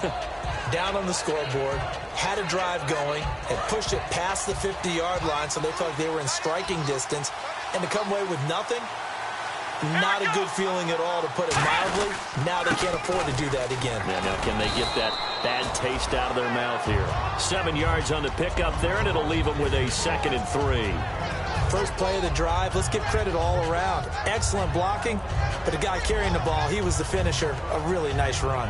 F: Down on the scoreboard, had a drive going, had pushed it past the 50-yard line, so they felt like they were in striking distance, and to come away with nothing, not a good feeling at all, to put it mildly. Now they can't afford to do that again.
E: Yeah, now can they get that bad taste out of their mouth here? 7 yards on the pickup there, and it'll leave them with a 2nd and 3.
F: First play of the drive, let's give credit all around. Excellent blocking, but the guy carrying the ball, he was the finisher. A really nice run.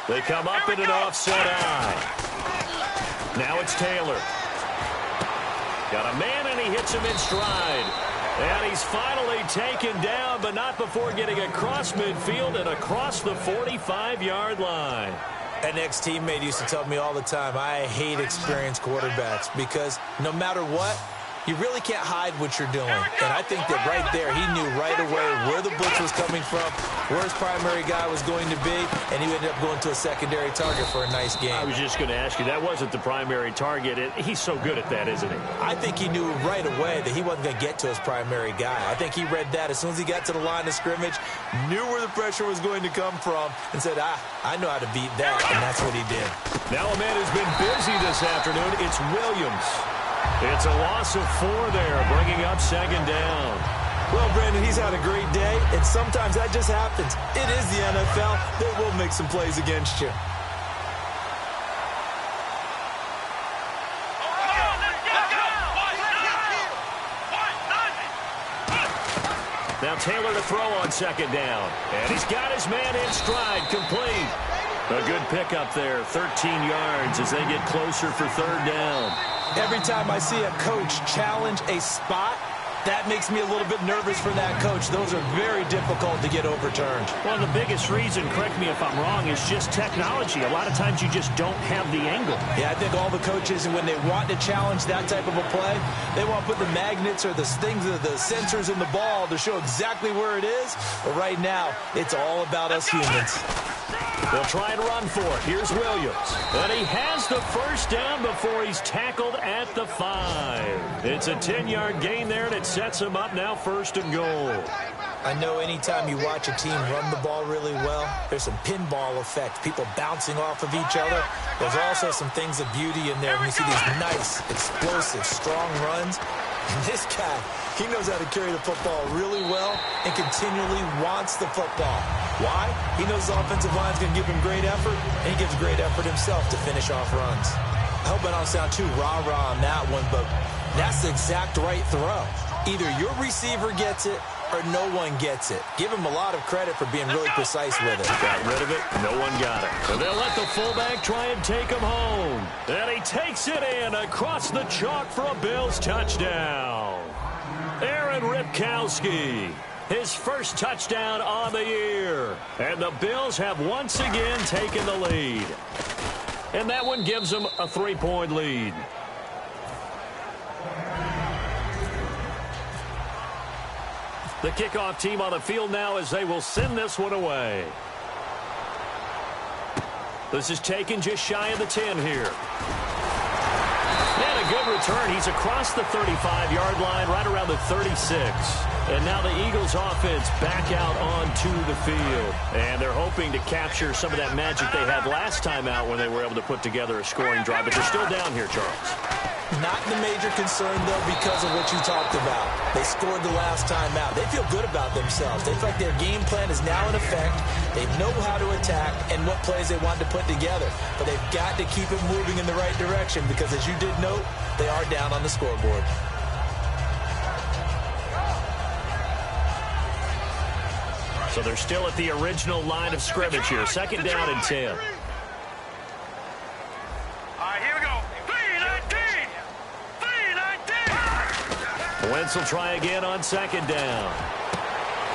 E: They come up in an offset eye. Now it's Taylor. Got a man, and he hits him in stride. And he's finally taken down, but not before getting across midfield and across the 45-yard line.
F: An ex-teammate used to tell me all the time, I hate experienced quarterbacks because no matter what, you really can't hide what you're doing. And I think that right there, he knew right away where the blitz was coming from, where his primary guy was going to be, and he ended up going to a secondary target for a nice game.
E: I was just going to ask you, that wasn't the primary target. He's so good at that, isn't he?
F: I think he knew right away that he wasn't going to get to his primary guy. I think he read that as soon as he got to the line of scrimmage, knew where the pressure was going to come from, and said, I know how to beat that, and that's what he did.
E: Now a man who's been busy this afternoon, it's Williams. It's a loss of 4 there, bringing up second down.
F: Well, Brandon, he's had a great day, and sometimes that just happens. It is the NFL. They will make some plays against you.
E: Now Taylor to throw on second down. And he's got his man in stride, complete. A good pickup there, 13 yards as they get closer for third down.
F: Every time I see a coach challenge a spot, that makes me a little bit nervous for that coach. Those are very difficult to get overturned.
E: Well, the biggest reason, correct me if I'm wrong, is just technology. A lot of times you just don't have the angle.
F: Yeah, I think all the coaches, when they want to challenge that type of a play, they want to put the magnets or the things, the sensors in the ball to show exactly where it is. But right now, it's all about us humans.
E: They'll try and run for it. Here's Williams. And he has the first down before he's tackled at the 5. It's a 10-yard gain there, and it sets him up now first and goal.
F: I know anytime you watch a team run the ball really well, there's some pinball effect, people bouncing off of each other. There's also some things of beauty in there when you see these nice, explosive, strong runs. And this guy, he knows how to carry the football really well and continually wants the football. Why? He knows the offensive line's going to give him great effort, and he gives great effort himself to finish off runs. I hope I don't sound too rah-rah on that one, but that's the exact right throw. Either your receiver gets it or no one gets it. Give him a lot of credit for being really precise with it.
E: Got rid of it. No one got it. So they'll let the fullback try and take him home. And he takes it in across the chalk for a Bills touchdown. Aaron Ripkowski, his first touchdown on the year. And the Bills have once again taken the lead. And that one gives them a 3-point lead. The kickoff team on the field now as they will send this one away. This is taken just shy of the 10 here. And a good return. He's across the 35-yard line, right around the 36. And now the Eagles offense back out onto the field. And they're hoping to capture some of that magic they had last time out when they were able to put together a scoring drive. But they're still down here, Charles.
F: Not the major concern, though, because of what you talked about. They scored the last time out. They feel good about themselves. They feel like their game plan is now in effect. They know how to attack and what plays they want to put together. But they've got to keep it moving in the right direction because, as you did note, they are down on the scoreboard.
E: So they're still at the original line of scrimmage here. Second down and 10. Wentz will try again on second down.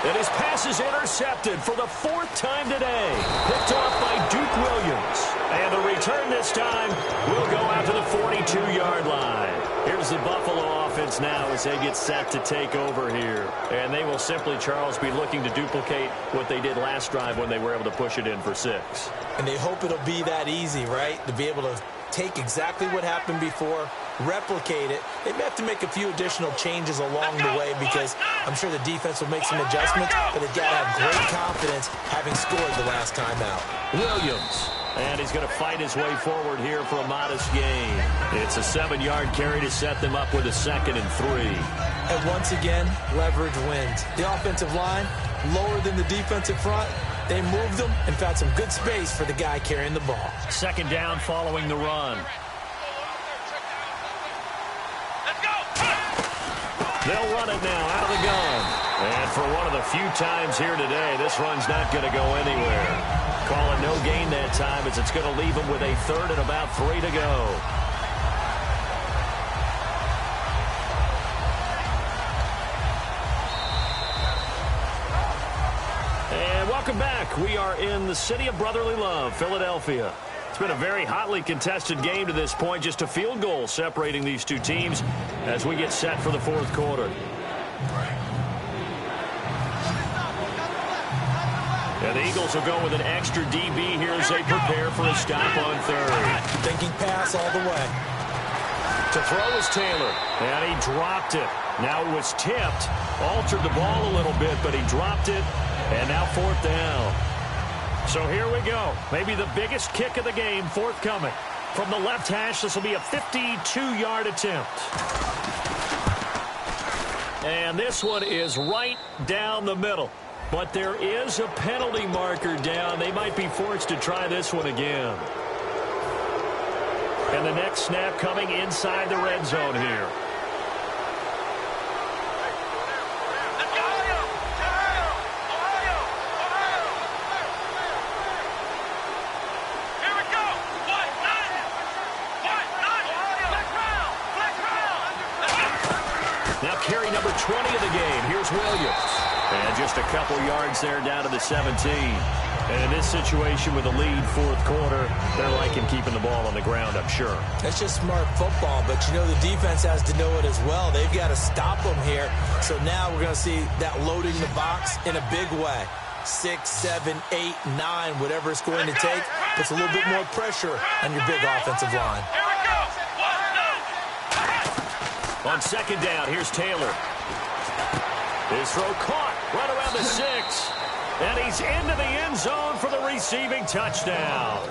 E: And his pass is intercepted for the 4th time today. Picked off by Duke Williams. And the return this time will go out to the 42-yard line. Here's the Buffalo offense now as they get set to take over here. And they will simply, Charles, be looking to duplicate what they did last drive when they were able to push it in for 6.
F: And they hope it'll be that easy, right? To be able to take exactly what happened before, replicate it. They may have to make a few additional changes along the way because I'm sure the defense will make some adjustments, but they've got to have great confidence having scored the last time out.
E: Williams. And he's going to fight his way forward here for a modest gain. It's a 7-yard carry to set them up with a 2nd and 3.
F: And once again, leverage wins. The offensive line, lower than the defensive front. They moved them and found some good space for the guy carrying the ball.
E: Second down following the run.
G: Let's go!
E: They'll run it now out of the gun. And for one of the few times here today, this run's not going to go anywhere. Call it no gain that time as it's going to leave them with a 3rd and about 3 to go. And welcome back. We are in the city of brotherly love, Philadelphia. It's been a very hotly contested game to this point. Just a field goal separating these two teams as we get set for the fourth quarter. And the Eagles will go with an extra DB here as they prepare for a stop on third.
F: Thinking pass all the way.
E: To throw is Taylor, and he dropped it. Now it was tipped, altered the ball a little bit, but he dropped it, and now fourth down. So here we go. Maybe the biggest kick of the game forthcoming. From the left hash, this will be a 52-yard attempt. And this one is right down the middle. But there is a penalty marker down. They might be forced to try this one again. And the next snap coming inside the red zone here. Now carry number 20 of the game. Here's Williams. And just a couple yards there down to the 17. And in this situation with a lead fourth quarter, they're liking keeping the ball on the ground, I'm sure.
F: That's just smart football, but you know the defense has to know it as well. They've got to stop them here. So now we're going to see that loading the box in a big way. 6, 7, 8, 9, whatever it's going to take, puts a little bit more pressure on your big offensive line.
E: On second down, here's Taylor. His throw caught right around the 6. And he's into the end zone for the receiving touchdown.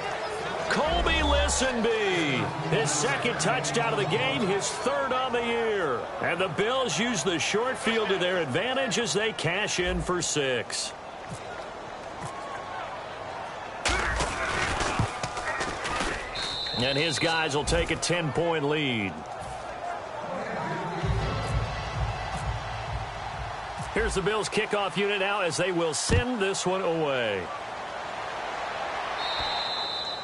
E: Colby Listenby, his second touchdown of the game, his third on the year. And the Bills use the short field to their advantage as they cash in for 6. And his guys will take a 10-point lead. Here's the Bills kickoff unit now as they will send this one away.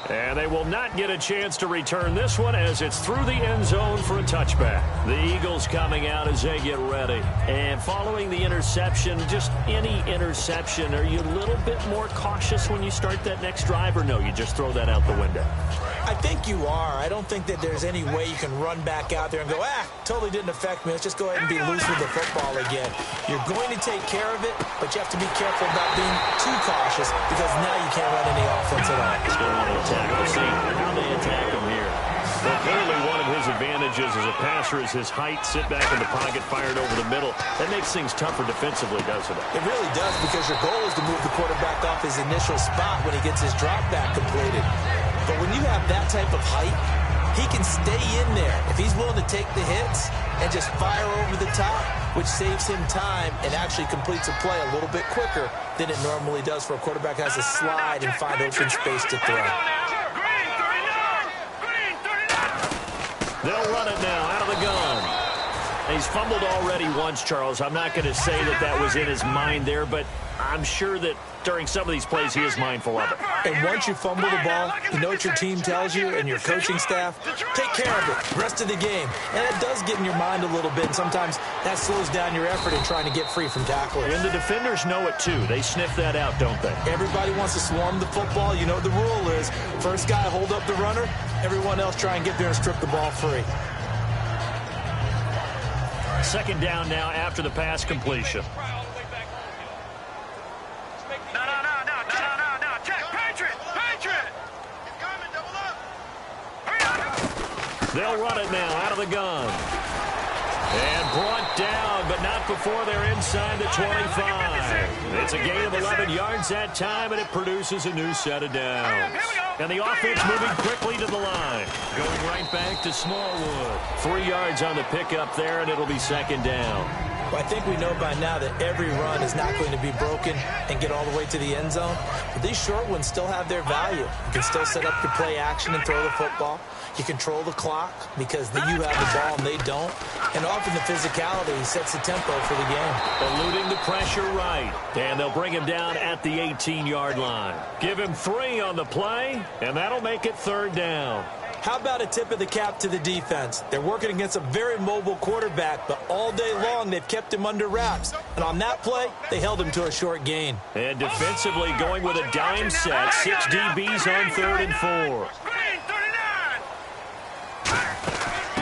E: And they will not get a chance to return this one as it's through the end zone for a touchback. The Eagles coming out as they get ready. And following the interception, just any interception, are you a little bit more cautious when you start that next drive, or no, you just throw that out the window?
F: I think you are. I don't think that there's any way you can run back out there and go, totally didn't affect me. Let's just go ahead and be loose with the football again. You're going to take care of it, but you have to be careful about being too cautious because now you can't run any offense at all.
E: Still want to attack. We'll see how they attack him here. Well, clearly one of his advantages as a passer is his height. Sit back in the pocket, fired over the middle. That makes things tougher defensively, doesn't it?
F: It really does, because your goal is to move the quarterback off his initial spot when he gets his drop back completed. But when you have that type of height, he can stay in there if he's willing to take the hits and just fire over the top, which saves him time and actually completes a play a little bit quicker than it normally does for a quarterback who has to slide and find open space to throw.
E: They'll run it now out of the gun. He's fumbled already once, Charles. I'm not going to say that that was in his mind there, but I'm sure that during some of these plays he is mindful of it.
F: And once you fumble the ball, you know what your team tells you and your coaching staff? Take care of it rest of the game. And it does get in your mind a little bit, and sometimes that slows down your effort in trying to get free from tacklers.
E: And the defenders know it too. They sniff that out, don't they?
F: Everybody wants to swarm the football. You know what the rule is. First guy hold up the runner, everyone else try and get there and strip the ball free.
E: Second down now after the pass completion. They'll run it now out of the gun. And brought down, but not before they're inside the 25. It's a gain of 11 yards that time, and it produces a new set of downs. And the offense moving quickly to the line. Going right back to Smallwood. 3 yards on the pickup there, and it'll be second down.
F: Well, I think we know by now that every run is not going to be broken and get all the way to the end zone. But these short ones still have their value. You can still set up your play action and throw the football. You control the clock because you have the ball and they don't. And often the physicality sets the tempo for the game.
E: Eluding the pressure right. And they'll bring him down at the 18-yard line. Give him 3 on the play, and that'll make it third down.
F: How about a tip of the cap to the defense? They're working against a very mobile quarterback, but all day long they've kept him under wraps. And on that play, they held him to a short gain.
E: And defensively going with a dime set. 6 DBs on 3rd and 4.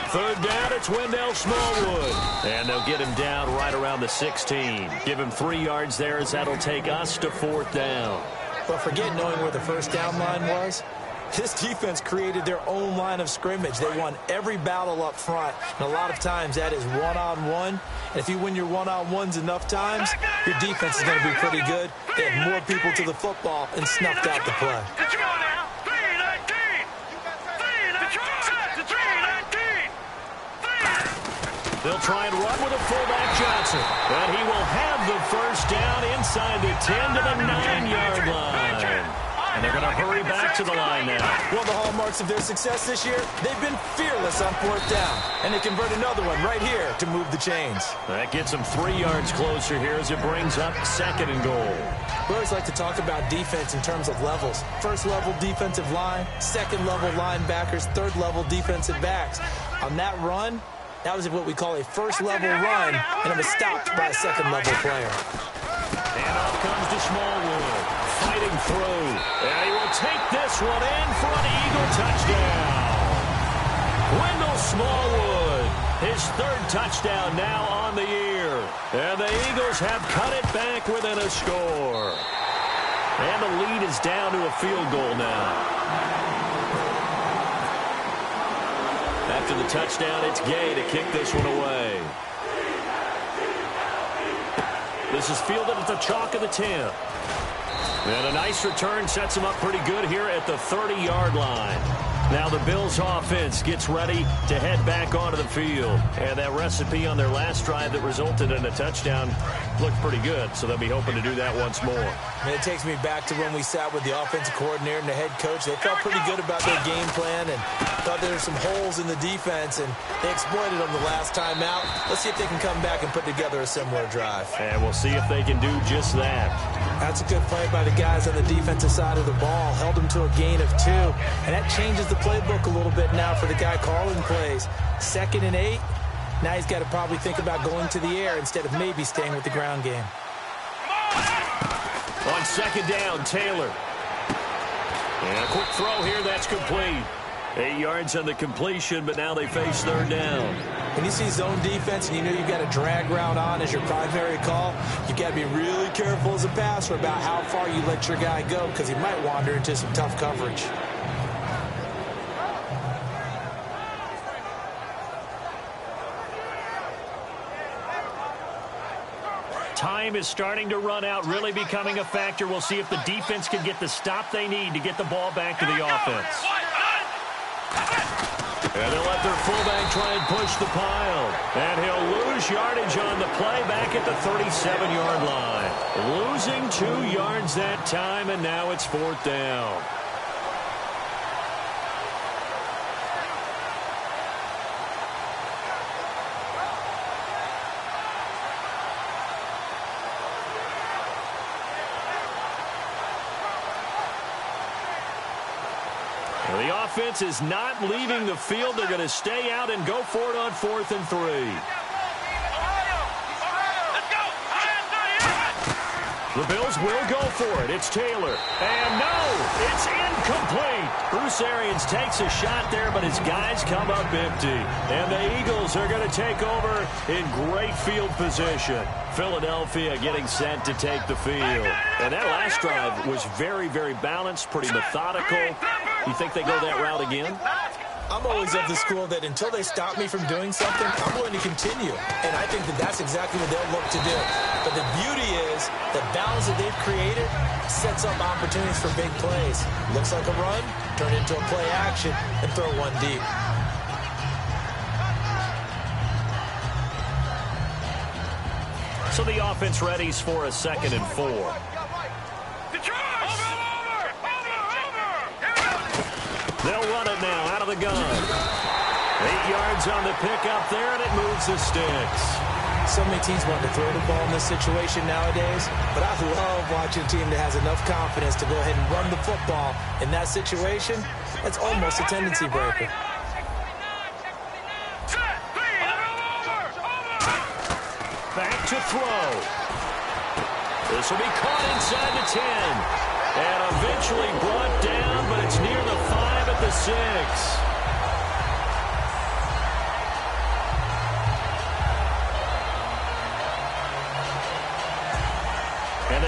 E: Third down, it's Wendell Smallwood. And they'll get him down right around the 16. Give him 3 yards there as that'll take us to 4th down.
F: But forget knowing where the first down line was. This defense created their own line of scrimmage. They won every battle up front, and a lot of times that is one-on-one. And if you win your one-on-ones enough times, your defense is going to be pretty good. They had more people to the football and snuffed out the play.
E: They'll try and run with a fullback Johnson. And he will have the first down inside the 10 to the 9-yard line. And they're going to hurry back to the line now.
F: One of the hallmarks of their success this year, they've been fearless on 4th down. And they convert another one right here to move the chains.
E: That gets them 3 yards closer here as it brings up 2nd and goal.
F: We always like to talk about defense in terms of levels. First level defensive line, second level linebackers, third level defensive backs. On that run, that was what we call a first level run, and it was stopped by a second level player.
E: And off comes to Smallwood, fighting through. And he will take this one in for an Eagle touchdown. Wendell Smallwood, his 3rd touchdown now on the year. And the Eagles have cut it back within a score. And the lead is down to a field goal now. After the touchdown, it's Gay to kick this one away. This is fielded at the chalk of the 10. And a nice return sets him up pretty good here at the 30-yard line. Now the Bills offense gets ready to head back onto the field. And that recipe on their last drive that resulted in a touchdown looked pretty good. So they'll be hoping to do that once more.
F: And it takes me back to when we sat with the offensive coordinator and the head coach. They felt pretty good about their game plan and thought there were some holes in the defense, and they exploited them the last time out. Let's see if they can come back and put together a similar drive.
E: And we'll see if they can do just that.
F: That's a good play by the guys on the defensive side of the ball. Held them to a gain of 2. And that changes the playbook a little bit now for the guy calling plays. 2nd and 8. Now he's got to probably think about going to the air instead of maybe staying with the ground game.
E: On 2nd down, Taylor. And a quick throw here, that's complete. 8 yards on the completion, but now they face 3rd down.
F: When you see zone defense and you know you've got a drag route on as your primary call, you've got to be really careful as a passer about how far you let your guy go because he might wander into some tough coverage.
E: Time is starting to run out, really becoming a factor. We'll see if the defense can get the stop they need to get the ball back to the offense. And they'll let their fullback try and push the pile. And he'll lose yardage on the play back at the 37-yard line. Losing 2 yards that time, and now it's 4th down. The offense is not leaving the field. They're going to stay out and go for it on 4th and 3. The Bills will go for it. It's Taylor. And no, it's incomplete. Bruce Arians takes a shot there, but his guys come up empty. And the Eagles are going to take over in great field position. Philadelphia getting set to take the field. And that last drive was very, very balanced, pretty methodical. You think they go that route again?
F: I'm always of the school that until they stop me from doing something, I'm going to continue. And I think that that's exactly what they'll look to do. But the beauty is the balance that they've created sets up opportunities for big plays. Looks like a run, turn into a play action, and throw one deep.
E: So the offense readies for a 2nd and 4. They'll run it now out of the gun. 8 yards on the pickup there, and it moves the sticks.
F: So many teams want to throw the ball in this situation nowadays, but I love watching a team that has enough confidence to go ahead and run the football. In that situation, that's almost a tendency breaker.
E: Back to throw. This will be caught inside the 10. And eventually brought down, but it's near the 5 at the 6.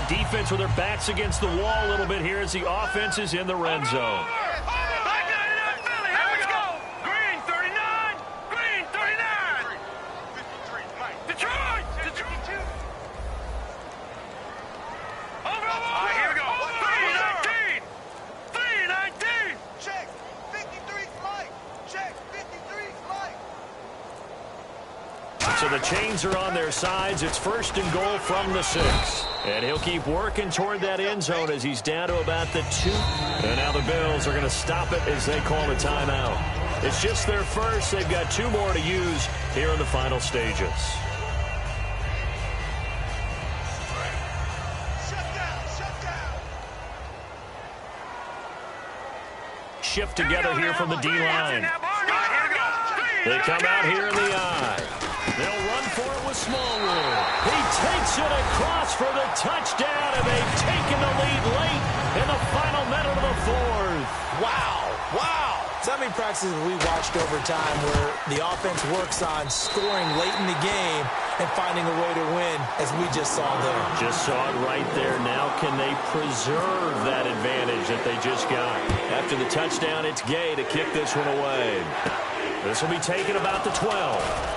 E: the defense with their backs against the wall a little bit here as the offense is in the red zone. So the chains are on their sides. It's 1st and goal from the 6. And he'll keep working toward that end zone as he's down to about the 2. And now the Bills are going to stop it as they call a timeout. It's just their first. They've got 2 more to use here in the final stages. Shift together here from the D-line. They come out here in the I. They'll run for it with Smallwood. He takes it across for the touchdown, and they've taken the lead late in the final minute of the 4th.
F: Wow. So many practices we watched over time where the offense works on scoring late in the game and finding a way to win, as we just saw there.
E: Just saw it right there. Now can they preserve that advantage that they just got? After the touchdown, it's Gay to kick this one away. This will be taken about the 12.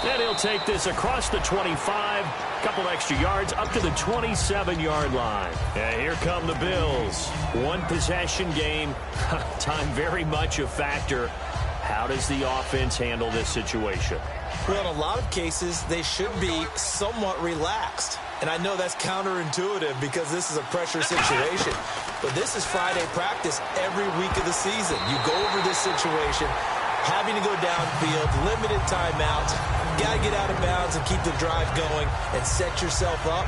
E: And he'll take this across the 25, couple extra yards up to the 27-yard line. And here come the Bills. 1 possession game. Time very much a factor. How does the offense handle this situation?
F: Well, in a lot of cases, they should be somewhat relaxed. And I know that's counterintuitive because this is a pressure situation. But this is Friday practice every week of the season. You go over this situation, having to go downfield, limited timeouts, got to get out of bounds and keep the drive going and set yourself up.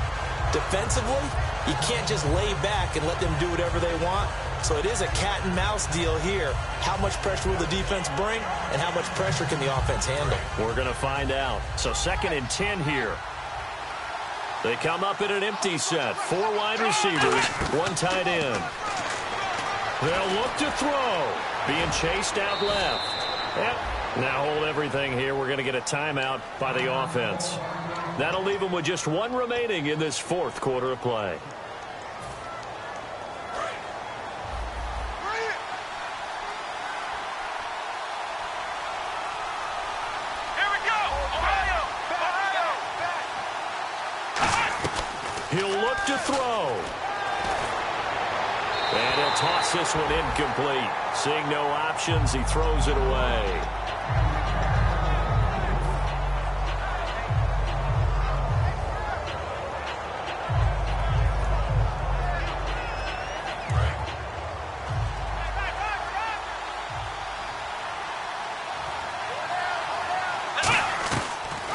F: Defensively, you can't just lay back and let them do whatever they want. So it is a cat and mouse deal here. How much pressure will the defense bring and how much pressure can the offense handle?
E: We're going to find out. So 2nd and 10 here. They come up in an empty set. 4 wide receivers, 1 tight end. They'll look to throw. Being chased out left. Yep. Now hold everything here. We're going to get a timeout by the offense. That'll leave them with just 1 remaining in this 4th quarter of play.
G: Here we go. Ohio.
E: He'll look to throw. And he'll toss this one incomplete. Seeing no options, he throws it away.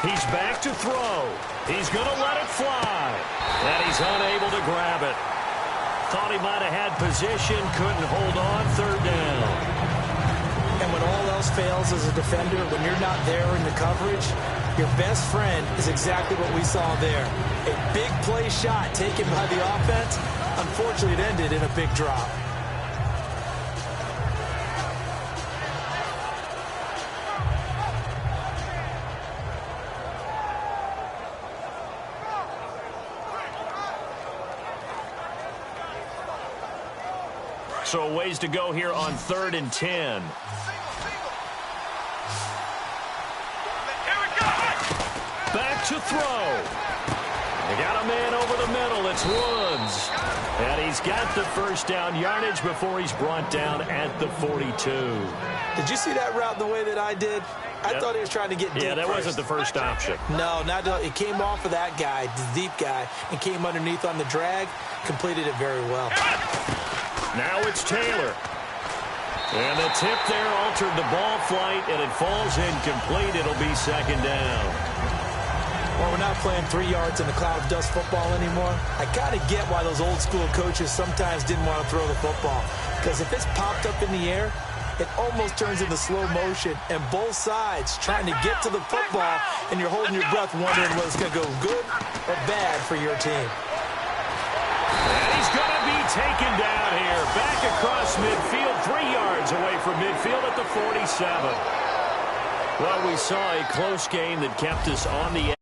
E: He's back to throw. He's going to let it fly. And he's unable to grab it. Thought he might have had position, couldn't hold on, 3rd down.
F: And when all else fails as a defender, when you're not there in the coverage, your best friend is exactly what we saw there. A big play shot taken by the offense. Unfortunately, it ended in a big drop.
E: So a ways to go here on 3rd and 10.
G: Here we go.
E: Back to throw. They got a man over the middle. It's Woods. And he's got the 1st down yardage before he's brought down at the 42.
F: Did you see that route the way that I did? I thought he was trying to get deep.
E: Yeah, that
F: first.
E: wasn't the first option.
F: No, not it came off of that guy, the deep guy, and came underneath on the drag, completed it very well.
E: Now it's Taylor. And the tip there altered the ball flight, and it falls incomplete. It'll be 2nd down.
F: Well, we're not playing 3 yards in the cloud of dust football anymore. I kind of get why those old school coaches sometimes didn't want to throw the football. Because if it's popped up in the air, it almost turns into slow motion, and both sides trying to get to the football, and you're holding your breath wondering whether it's going to go good or bad for your team.
E: And he's going to be taken down here. Back across midfield, 3 yards away from midfield at the 47. Well, we saw a close game that kept us on the edge.